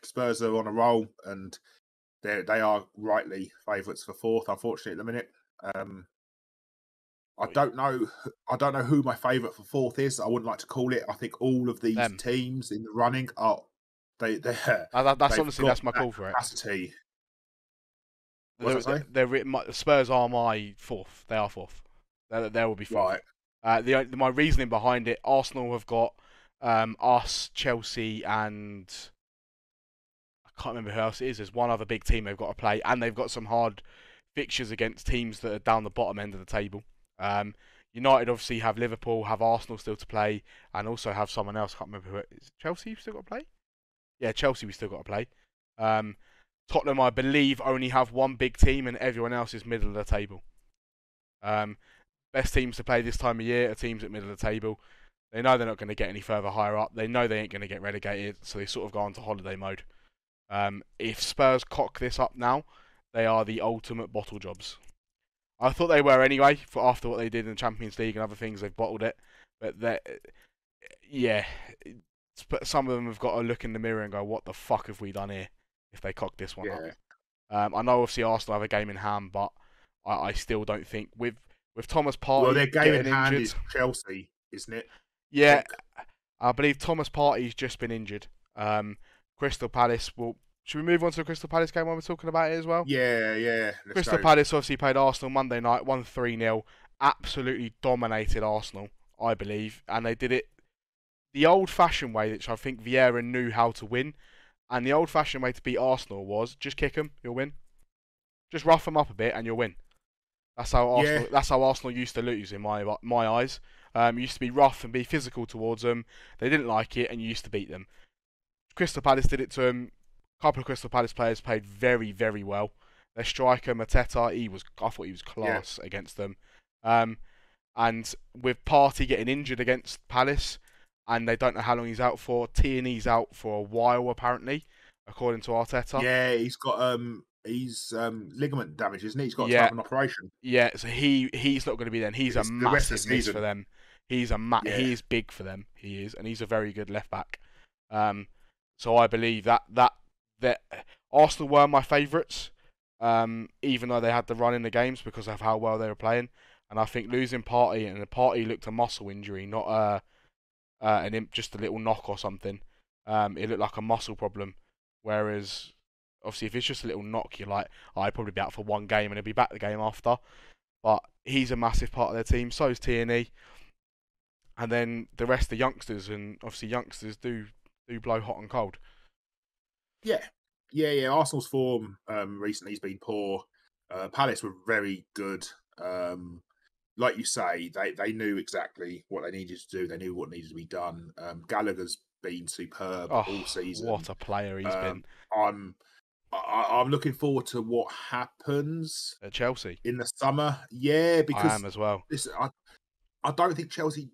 Spurs are on a roll, and they are rightly favourites for fourth. Unfortunately, at the minute, I don't know who my favourite for fourth is. I wouldn't like to call it. I think all of these teams in the running are
that's my call for it.
Capacity.
Spurs are my fourth. They are fourth. They will be fourth.
Right.
My reasoning behind it: Arsenal have got us, Chelsea, and I can't remember who else it is. There's one other big team they've got to play, and they've got some hard fixtures against teams that are down the bottom end of the table. United obviously have Liverpool, have Arsenal still to play, and also have someone else. I can't remember who it is. Chelsea still got to play? Yeah, Chelsea we still got to play. Tottenham, I believe, only have one big team, and everyone else is middle of the table. Best teams to play this time of year are teams at middle of the table. They know they're not going to get any further higher up. They know they ain't going to get relegated, so they sort of go on to holiday mode. If Spurs cock this up now, they are the ultimate bottle jobs. I thought they were anyway, after what they did in the Champions League and other things, they've bottled it. But some of them have got to look in the mirror and go, what the fuck have we done here, if they cock this one up. I know obviously Arsenal have a game in hand, but I still don't think, with Thomas Partey
their game in hand
injured,
is Chelsea, isn't it?
Yeah, I believe Thomas Partey's just been injured. Crystal Palace will. Should we move on to the Crystal Palace game while we're talking about it as well?
Yeah. Let's
Crystal
go.
Palace obviously played Arsenal Monday night, won 3-0. Absolutely dominated Arsenal, I believe. And they did it the old-fashioned way, which I think Vieira knew how to win. And the old-fashioned way to beat Arsenal was just kick them, you'll win. Just rough them up a bit and you'll win. That's how Arsenal.
Yeah.
That's how Arsenal used to lose in my eyes. You used to be rough and be physical towards them. They didn't like it, and you used to beat them. Crystal Palace did it to them. A couple of Crystal Palace players played very, very well. Their striker Mateta, I thought he was class against them. And with Partey getting injured against Palace, and they don't know how long he's out for. Tierney's out for a while apparently, according to Arteta.
Yeah, he's got ligament damage, isn't he? He's got to have an operation.
Yeah, so he's not going to be there. And he's a massive miss for them. He is big for them. He is, and he's a very good left back. So I believe that Arsenal were my favourites, even though they had the run in the games because of how well they were playing. And I think losing Partey, and the Partey looked a muscle injury, not just a little knock or something. It looked like a muscle problem. Whereas, obviously, if it's just a little knock, you're like, I'd probably be out for one game and he'll be back the game after. But he's a massive part of their team. So is Tierney. And then the rest of the youngsters, and obviously youngsters do blow hot and cold.
Yeah. Arsenal's form recently has been poor. Palace were very good. Like you say, they knew exactly what they needed to do. They knew what needed to be done. Gallagher's been superb all season.
What a player he's been.
I'm looking forward to what happens
at Chelsea
in the summer. Yeah, because
I am as well.
I don't think Chelsea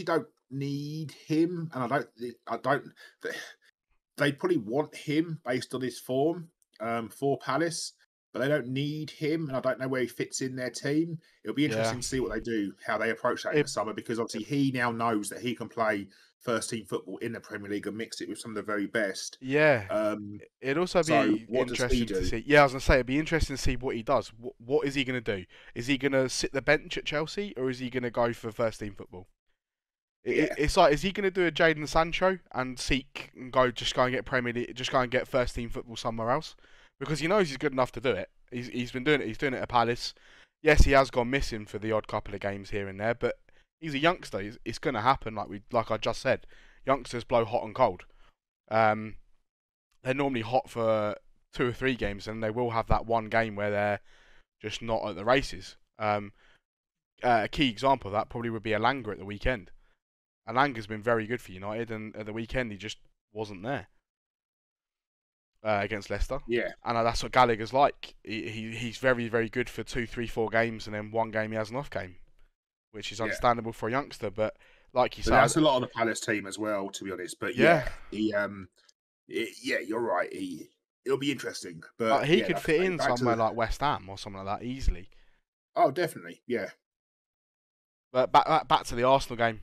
don't need him, and I don't. They probably want him based on his form for Palace, but they don't need him, and I don't know where he fits in their team. It'll be interesting to see what they do, how they approach that in the summer, because obviously he now knows that he can play first-team football in the Premier League and mix it with some of the very best.
Yeah. It'd also be interesting to see. Yeah, I was going to say, it'd be interesting to see what he does. What is he going to do? Is he going to sit the bench at Chelsea, or is he going to go for first-team football? It's like, is he going to do a Jadon Sancho and just go and get Premier League, just go and get first-team football somewhere else? Because he knows he's good enough to do it. He's been doing it. He's doing it at Palace. Yes, he has gone missing for the odd couple of games here and there, but he's a youngster. It's going to happen. Like I just said, youngsters blow hot and cold. They're normally hot for 2 or 3 games, and they will have that one game where they're just not at the races. A key example of that probably would be Elanga at the weekend. Elanga's been very good for United, and at the weekend he just wasn't there against Leicester.
Yeah,
and that's what Gallagher's like. He's very, very good for 2, 3, 4 games, and then one game he has an off game, which is understandable for a youngster. But like you said,
that's a lot on the Palace team as well, to be honest. But you're right. It'll be interesting. But
he could fit in somewhere like West Ham or something like that easily.
Oh, definitely, yeah.
But back to the Arsenal game.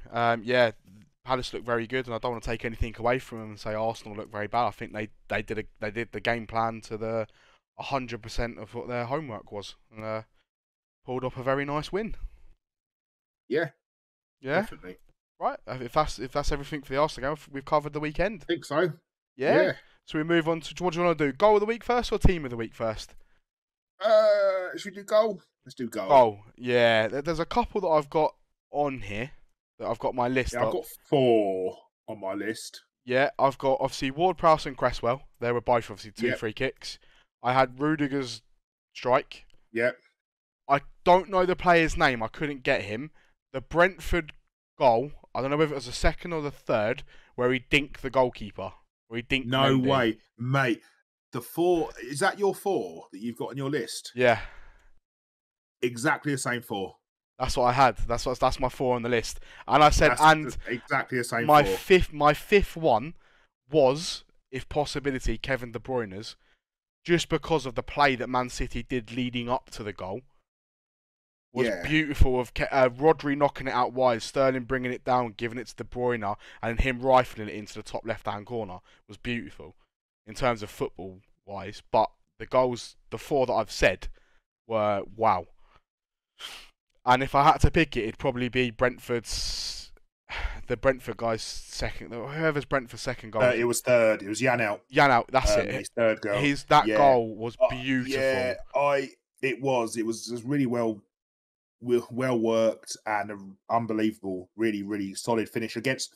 Palace looked very good, and I don't want to take anything away from them and say Arsenal looked very bad. I think they did the game plan to the 100% of what their homework was, and pulled up a very nice win.
Yeah, definitely.
Right, if that's everything for the Arsenal game, we've covered the weekend.
I think so.
Yeah. So we move on to, what do you want to do? Goal of the week first or team of the week first?
Should we do goal? Let's do goal.
Oh, yeah. There's a couple that I've got on here. That I've got my list.
Yeah, I've got 4 on my list.
Yeah, I've got obviously Ward-Prowse and Cresswell. They were both obviously 2 free kicks. I had Rudiger's strike.
Yep.
I don't know the player's name. I couldn't get him. The Brentford goal, I don't know whether it was the second or the third, where he dinked the goalkeeper.
No way, mate. The 4, is that your 4 that you've got on your list?
Yeah.
Exactly the same 4.
That's what I had. That's my 4 on the list. And I said,
exactly the same.
My
4.
My fifth one was, if possibility, Kevin De Bruyne's, just because of the play that Man City did leading up to the goal. Was beautiful, of Rodri knocking it out wide, Sterling bringing it down, giving it to De Bruyne, and him rifling it into the top left-hand corner was beautiful in terms of football-wise. But the goals, the 4 that I've said, were wow. And if I had to pick it, it'd probably be Brentford's the Brentford guy's second, whoever's Brentford's second goal.
It was third. It was Jan out.
That's it.
His third goal.
That goal was beautiful.
Yeah, it was really well worked and an unbelievable, really, really solid finish against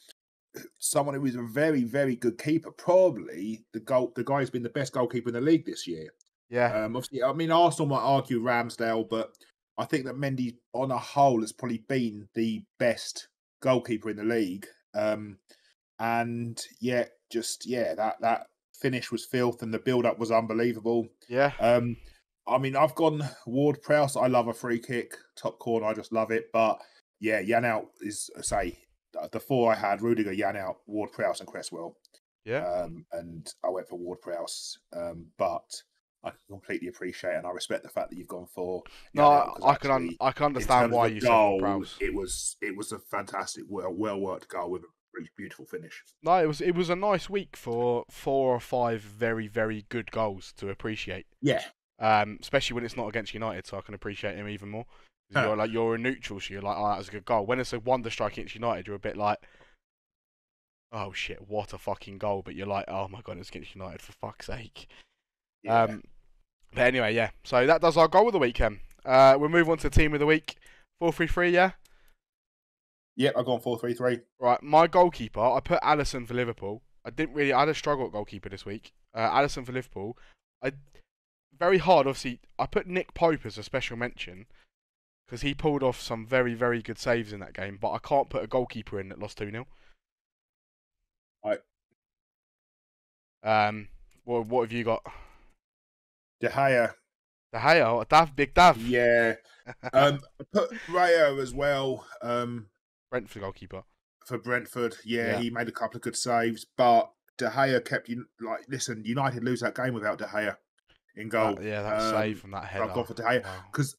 someone who is a very, very good keeper. Probably the guy who's been the best goalkeeper in the league this year.
Yeah.
Obviously, I mean, Arsenal might argue Ramsdale, but I think that Mendy, on a whole, has probably been the best goalkeeper in the league. And yeah, that finish was filth, and the build-up was unbelievable.
Yeah.
I mean, I've gone Ward-Prowse. I love a free kick, top corner. I just love it. But yeah, Janelt is, say, the four I had: Rudiger, Janelt, Ward-Prowse, and Cresswell.
Yeah.
And I went for Ward-Prowse, but I can completely appreciate and I respect the fact that you've gone for.
No, I can understand why you said Ward-Prowse.
It was a fantastic, well worked goal with a really beautiful finish.
No, it was a nice week for 4 or 5 very, very good goals to appreciate.
Yeah.
Especially when it's not against United, so I can appreciate him even more. You're a neutral, so you're like, oh, that was a good goal. When it's a wonder strike against United, you're a bit like, oh shit, what a fucking goal. But you're like, oh my god, it's against United, for fuck's sake. Yeah. But anyway, yeah. So that does our goal of the weekend. We'll move on to team of the week. 4-3-3, yeah?
Yep, I've gone 4-3-3.
Right, my goalkeeper, I put Alisson for Liverpool. I had a struggle at goalkeeper this week. Alisson for Liverpool. Very hard, obviously. I put Nick Pope as a special mention because he pulled off some very, very good saves in that game, but I can't put a goalkeeper in that lost 2-0.
Right.
What have you got?
De Gea.
Big Dav.
Yeah. I put Raya as well.
Brentford goalkeeper.
For Brentford, yeah, he made a couple of good saves, but De Gea kept you like. Listen, United lose that game without De Gea in goal.
That save from that header.
I've gone for De Gea because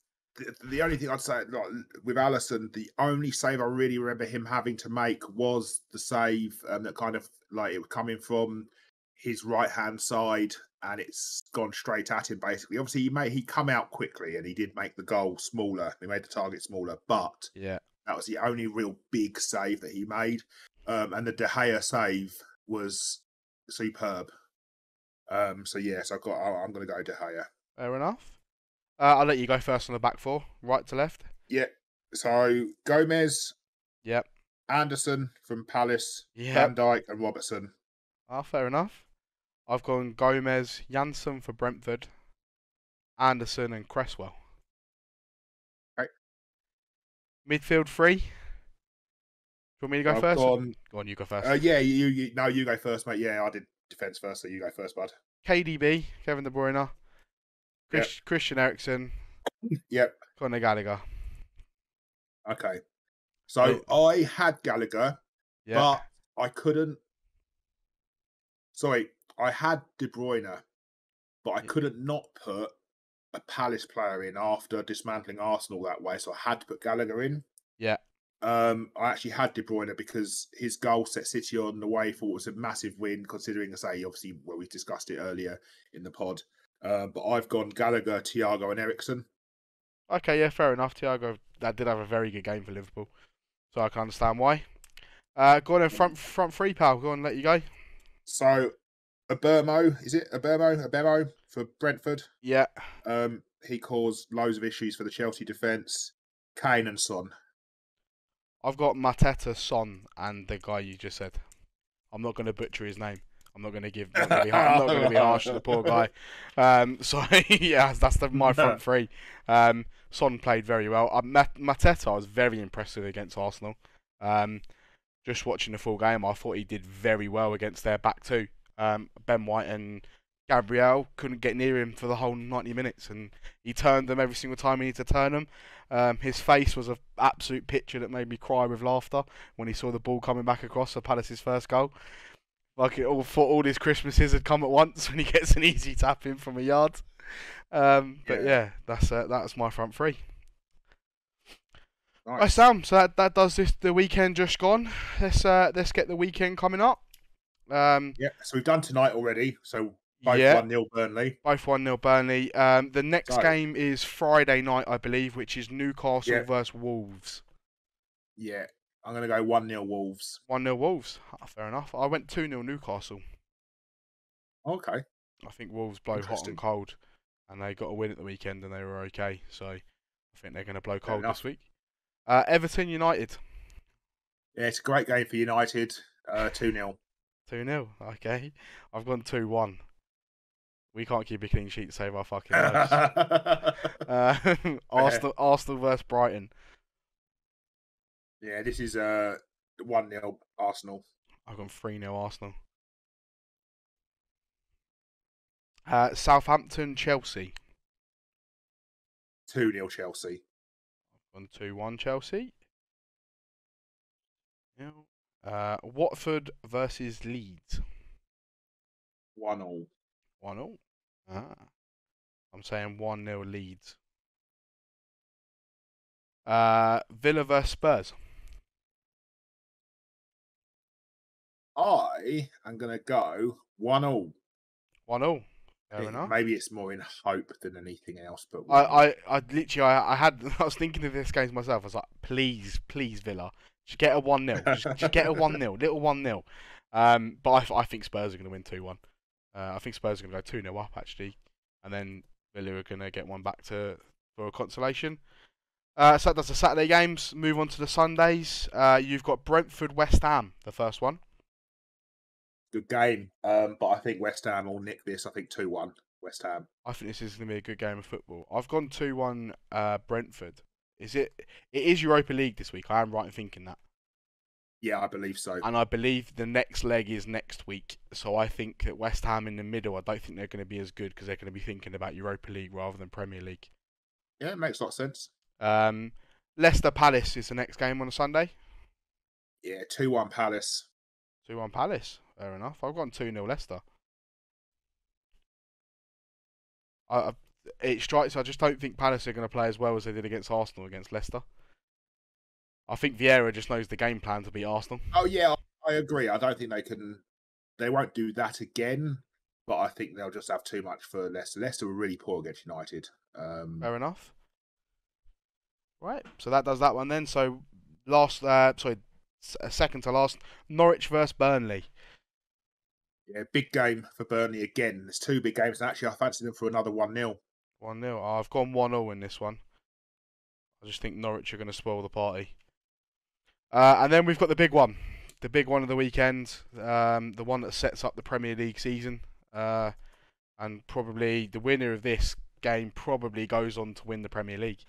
the only thing I'd say, like, with Alisson, the only save I really remember him having to make was the save that kind of like it was coming from his right hand side and it's gone straight at him. Basically, obviously he come out quickly and he did make the goal smaller. He made the target smaller, but that was the only real big save that he made. And the De Gea save was superb. So I'm going to go De Gea.
Fair enough. I'll let you go first on the back four, right to left.
Yeah. So Gomez.
Yep.
Anderson from Palace. Yep. Van Dijk and Robertson.
Fair enough. I've gone Gomez, Janssen for Brentford, Anderson and Cresswell.
Okay.
Midfield 3. Do you want me to go first? Go on, you go first.
You go first, mate. Yeah, I did defence first, so you go first, bud.
KDB, Kevin De Bruyne, Christian Eriksen, Conor Gallagher.
Okay. So I had Gallagher, but I couldn't. Sorry, I had De Bruyne, but I couldn't not put a Palace player in after dismantling Arsenal that way, so I had to put Gallagher in.
Yeah.
I actually had De Bruyne because his goal set City on the way for what was a massive win, considering, obviously, we discussed it earlier in the pod. But I've gone Gallagher, Thiago, and Eriksen.
Okay, yeah, fair enough. Thiago did have a very good game for Liverpool, so I can understand why. Go on in front three, pal. Go on, let you go.
So, Abermo, is it Abermo for Brentford?
Yeah.
He caused loads of issues for the Chelsea defence. Kane and Son.
I've got Mateta, Son, and the guy you just said. I'm not going to butcher his name. I'm not going to be harsh to the poor guy. That's my front three. Son played very well. Mateta, I was very impressed with against Arsenal. Just watching the full game, I thought he did very well against their back two. Ben White and Gabriel couldn't get near him for the whole 90 minutes, and he turned them every single time he needed to turn them. His face was an absolute picture that made me cry with laughter when he saw the ball coming back across for Palace's first goal. Like it all thought all his Christmases had come at once when he gets an easy tap in from a yard. That's my front three.
Nice.
Right, Sam. So that does this. The weekend just gone. Let's get the weekend coming up.
So we've done tonight already. So both 1-0 Burnley.
Both 1-0 Burnley. The next game is Friday night, I believe, which is Newcastle versus Wolves.
Yeah. I'm going to go 1-0 Wolves.
1-0 Wolves. Fair enough. I went 2-0 Newcastle.
Okay.
I think Wolves blow hot and
Interesting.
cold, and they got a win at the weekend, and they were okay. So I think they're going to blow
Fair
cold
enough.
this week. Everton United.
Yeah, it's a great game for United. 2-0.
2-0. Okay. I've gone 2-1. We can't keep a clean sheet to save our fucking lives. Arsenal versus Brighton.
Yeah, this is 1-0 Arsenal.
I've gone 3-0 Arsenal. Southampton Chelsea.
2-0 Chelsea.
I've gone 2-1 Chelsea. Watford versus Leeds.
1-0.
1-0. I'm saying 1-0 Leeds. Villa versus Spurs.
I am going to go 1-0.
1-0. Fair enough.
Maybe it's more in hope than anything else, but
I literally I was thinking of this game myself. I was like, please Villa, just get a 1-0. Just get a 1-0, little 1-0. But I think Spurs are going to win 2-1. I think Spurs are going to go 2-0 up actually, and then Villa are going to get one back for a consolation. So that does the Saturday games. Move on to the Sundays. You've got Brentford West Ham, the first one.
Good game, but I think West Ham will nick this. I think 2-1 West Ham.
I think this is going to be a good game of football. I've gone 2-1 Brentford. It is Europa League this week. I am right in thinking that.
Yeah, I believe so.
And I believe the next leg is next week. So I think that West Ham in the middle, I don't think they're going to be as good because they're going to be thinking about Europa League rather than Premier League.
Yeah, it makes a lot of sense.
Leicester Palace is the next game on a Sunday.
Yeah, 2-1 Palace.
2-1 Palace. Fair enough. I've gone 2-0 Leicester. It strikes. I just don't think Palace are going to play as well as they did against Arsenal against Leicester. I think Vieira just knows the game plan to beat Arsenal.
Oh yeah, I agree. I don't think they can. They won't do that again. But I think they'll just have too much for Leicester. Leicester were really poor against United.
Fair enough. Right. So that does that one then. So second to last, Norwich versus Burnley.
Yeah, big game for Burnley again. There's two big games, and actually I fancy them for another 1-0.
1-0. I've gone 1-0 in this one. I just think Norwich are going to spoil the party. And then we've got the big one of the weekend, the one that sets up the Premier League season, and probably the winner of this game probably goes on to win the Premier League,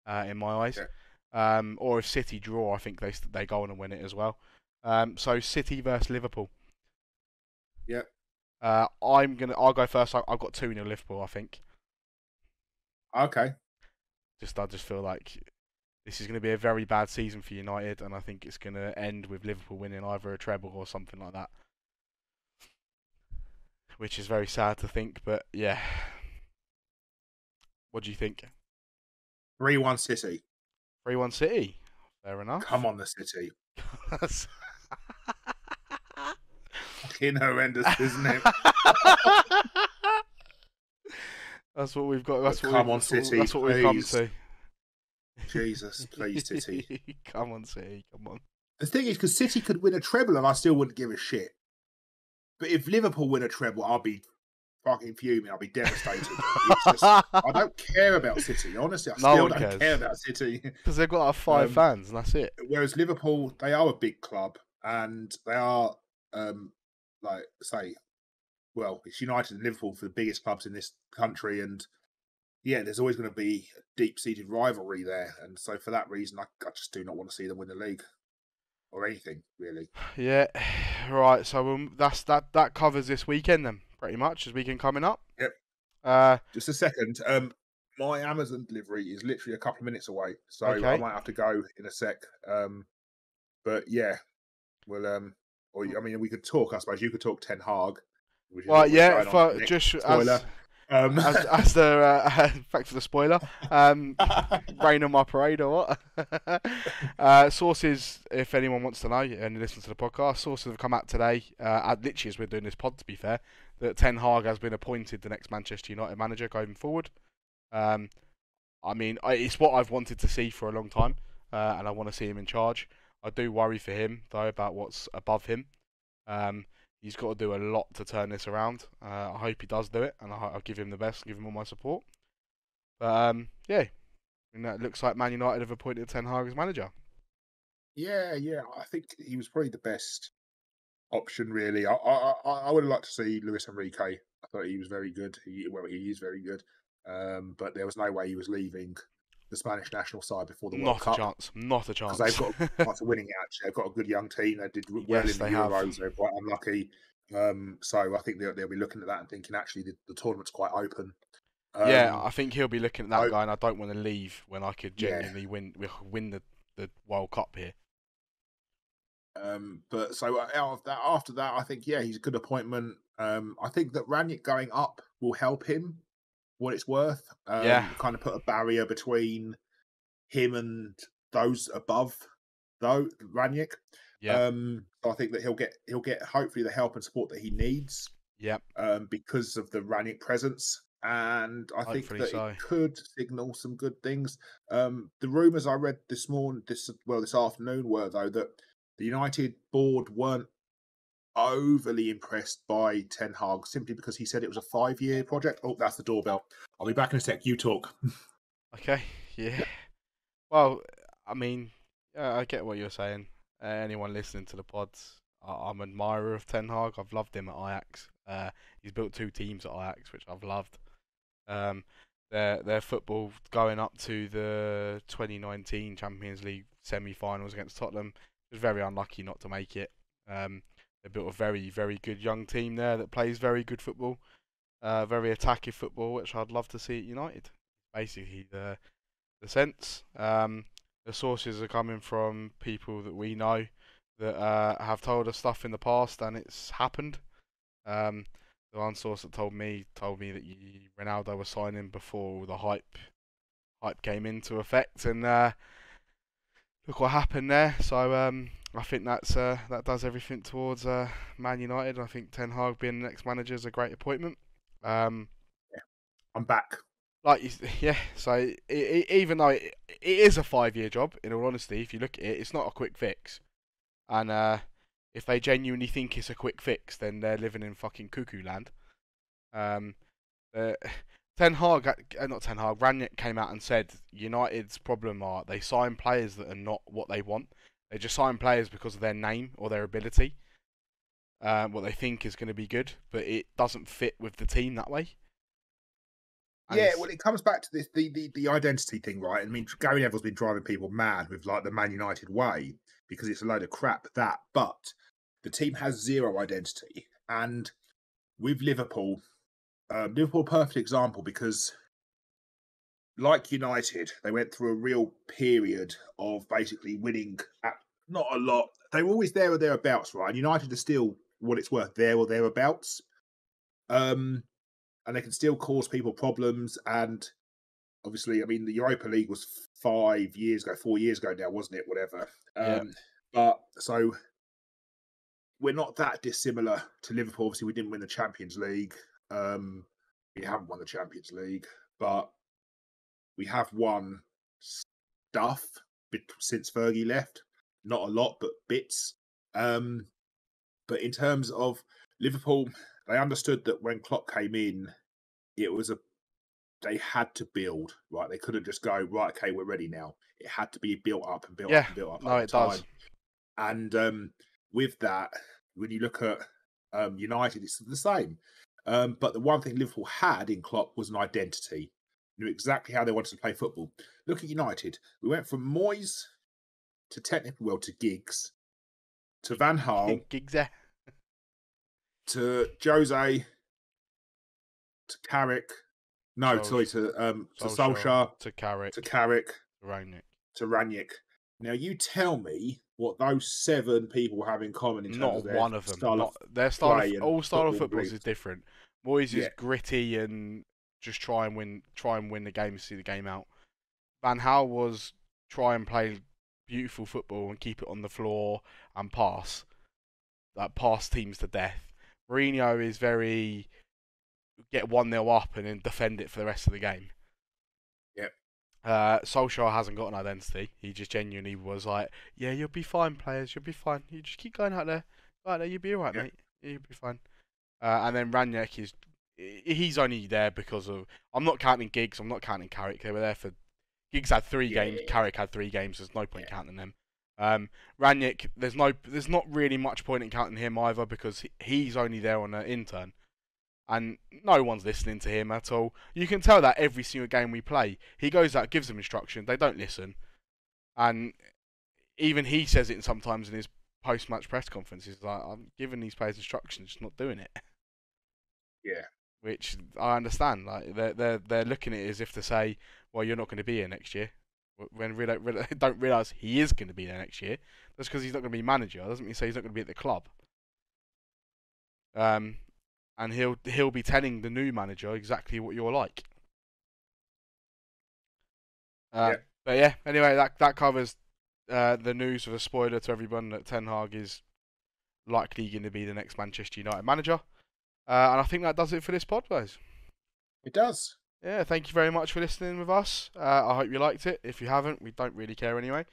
in my eyes. Yeah. Or if City draw, I think they go on and win it as well. So City versus Liverpool.
Yeah.
I'll go first. I've got 2-0 Liverpool, I think.
Okay.
I just feel like this is going to be a very bad season for United, and I think it's going to end with Liverpool winning either a treble or something like that. Which is very sad to think, but yeah. What do you think?
3-1 City.
3-1 City. Fair enough.
Come on, the City. Fucking horrendous, isn't it?
That's what we've got.
City.
That's what we've come to.
Jesus, please, City.
Come on, City. Come on.
The thing is, because City could win a treble and I still wouldn't give a shit. But if Liverpool win a treble, I'll be fucking fuming. I'll be devastated. I don't care about City. Honestly, I still don't care about City.
Because they've got 5 fans and that's it.
Whereas Liverpool, they are a big club and they are, it's United and Liverpool for the biggest clubs in this country. And yeah, there's always going to be a deep-seated rivalry there. And so for that reason, I just do not want to see them win the league. Or anything, really.
Yeah, right. So that covers this weekend then, pretty much. This weekend coming up.
Yep. Just a second. My Amazon delivery is literally a couple of minutes away, so okay. I might have to go in a sec. But yeah, well, we could talk. I suppose you could talk Ten Hag.
Well, yeah. Spoiler. As the back to the spoiler, rain on my parade or what? Sources, if anyone wants to know and listens to the podcast, sources have come out today, literally as we're doing this pod, to be fair, that Ten Hag has been appointed the next Manchester United manager going forward. It's what I've wanted to see for a long time, and I want to see him in charge. I do worry for him though about what's above him. Um, he's got to do a lot to turn this around. I hope he does do it, and I'll give him the best, give him all my support. But yeah, and that looks like Man United have appointed Ten Hag as manager.
Yeah, yeah. I think he was probably the best option, really. I would have liked to see Luis Enrique. I thought he was very good. He is very good. But there was no way he was leaving the Spanish national side before the World
Not a
Cup
chance. Not a
because
chance.
they've got lots of winning out. They've got a good young team. They did well
Yes,
in the
they have.
Euros. They're quite unlucky. So I think they'll be looking at that and thinking actually the tournament's quite open.
Yeah, I think he'll be looking at that
So
guy, and I don't want to leave when I could
yeah.
genuinely win the World Cup here.
But so after that, I think he's a good appointment. I think that Ranić going up will help him what it's worth.
Yeah.
Kind of put a barrier between him and those above, though Ranić.
Yeah.
So I think that he'll get hopefully the help and support that he needs.
Yep.
Because of the Ranić presence. And I think
Hopefully
that
so.
it could signal some good things. The rumours I read this afternoon were though that the United board weren't overly impressed by Ten Hag simply because he said it was a 5-year project. Oh, that's the doorbell. I'll be back in a sec. You talk.
Okay. Yeah. Well, I mean, I get what you're saying. Anyone listening to the pods, I'm an admirer of Ten Hag. I've loved him at Ajax. He's built 2 teams at Ajax, which I've loved. Their football going up to the 2019 Champions League semi-finals against Tottenham was very unlucky not to make it. They built a very, very good young team there that plays very good football, very attacking football, which I'd love to see at United. Basically, the sense. The sources are coming from people that we know that have told us stuff in the past, and it's happened. The one source that told me that Ronaldo was signing before all the hype came into effect, and look what happened there. So I think that does everything towards Man United. I think Ten Hag being the next manager is a great appointment.
I'm back.
Yeah. So even though it is a 5-year job, in all honesty, if you look at it, it's not a quick fix. And if they genuinely think it's a quick fix, then they're living in fucking cuckoo land. Ten Hag, not Ten Hag, Ranić came out and said United's problem are they sign players that are not what they want. They just sign players because of their name or their ability, what they think is going to be good, but it doesn't fit with the team that way.
Well, it comes back to this the identity thing, right? I mean, Gary Neville's been driving people mad with like the Man United way because it's a load of crap. But the team has zero identity, and with Liverpool, Liverpool, perfect example because, like United, they went through a real period of basically winning at not a lot. They were always there or thereabouts, right? And United are still, what it's worth, there or thereabouts. And they can still cause people problems. And obviously, I mean, the Europa League was 4 years ago now, wasn't it? Whatever. But so we're not that dissimilar to Liverpool. Obviously, we didn't win the Champions League. We haven't won the Champions League, but we have won stuff since Fergie left. Not a lot, but bits. But in terms of Liverpool, they understood that when Klopp came in, they had to build, right? They couldn't just go, right, okay, we're ready now. It had to be built up and built up and built up over time. Does. And with that, when you look at United, it's the same. But the one thing Liverpool had in Klopp was an identity. Knew exactly how they wanted to play football. Look at United. We went from Moyes to to Giggs to Van Gaal to Jose to Carrick. No, sorry, to Solskjaer
to Carrick
to Ranić. Now you tell me what those 7 people have in common in terms of their
one of them.
Their style of
football is different. Moyes is gritty and just try and win the game, see the game out. Van Gaal was try and play beautiful football and keep it on the floor and pass teams to death. Mourinho is very get 1-0 up and then defend it for the rest of the game.
Yep.
Solskjaer hasn't got an identity. He just genuinely was like, "Yeah, you'll be fine, players. You'll be fine. You just keep going out there. Out there, you'll be alright,
Yeah,
mate. You'll be fine." And then Ranić he's only there because of. I'm not counting Giggs. I'm not counting Carrick. They were there for. Giggs had 3 games.
yeah,
Carrick had 3 games. There's no point
yeah,
counting them. Ranić, there's not really much point in counting him either because he's only there on an intern, and no one's listening to him at all. You can tell that every single game we play, he goes out, gives them instruction, they don't listen, and even he says it sometimes in his post-match press conferences, like, "I'm giving these players instructions, just not doing it."
yeah,
Which I understand. Like they're looking at it as if to say, "Well, you're not going to be here next year." When really don't realise he is going to be there next year. That's because he's not going to be manager. Doesn't mean say he's not going to be at the club. Um, and he'll be telling the new manager exactly what you're like.
yeah.
But yeah, anyway, that covers the news of a spoiler to everyone that Ten Hag is likely going to be the next Manchester United manager. And I think that does it for this pod, guys.
It does.
Yeah, thank you very much for listening with us. I hope you liked it. If you haven't, we don't really care anyway.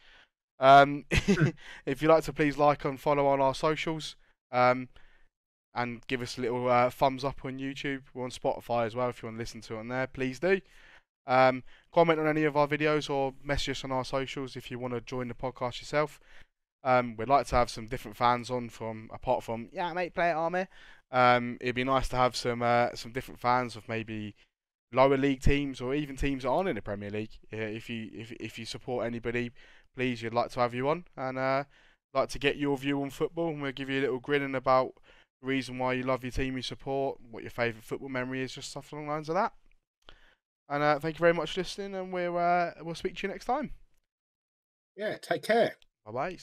If you'd like to, please like and follow on our socials. And give us a little thumbs up on YouTube. We're on Spotify as well. If you want to listen to it on there, please do. Comment on any of our videos or message us on our socials if you want to join the podcast yourself. We'd like to have some different fans on apart from mate, play it, Army. It'd be nice to have some different fans of maybe lower league teams or even teams that aren't in the Premier League. If you support anybody, please, you'd like to have you on and like to get your view on football, and we'll give you a little grinning about the reason why you love your team you support, what your favourite football memory is, just stuff along the lines of that. And thank you very much for listening, and we'll speak to you next time.
Yeah, take care.
Bye bye.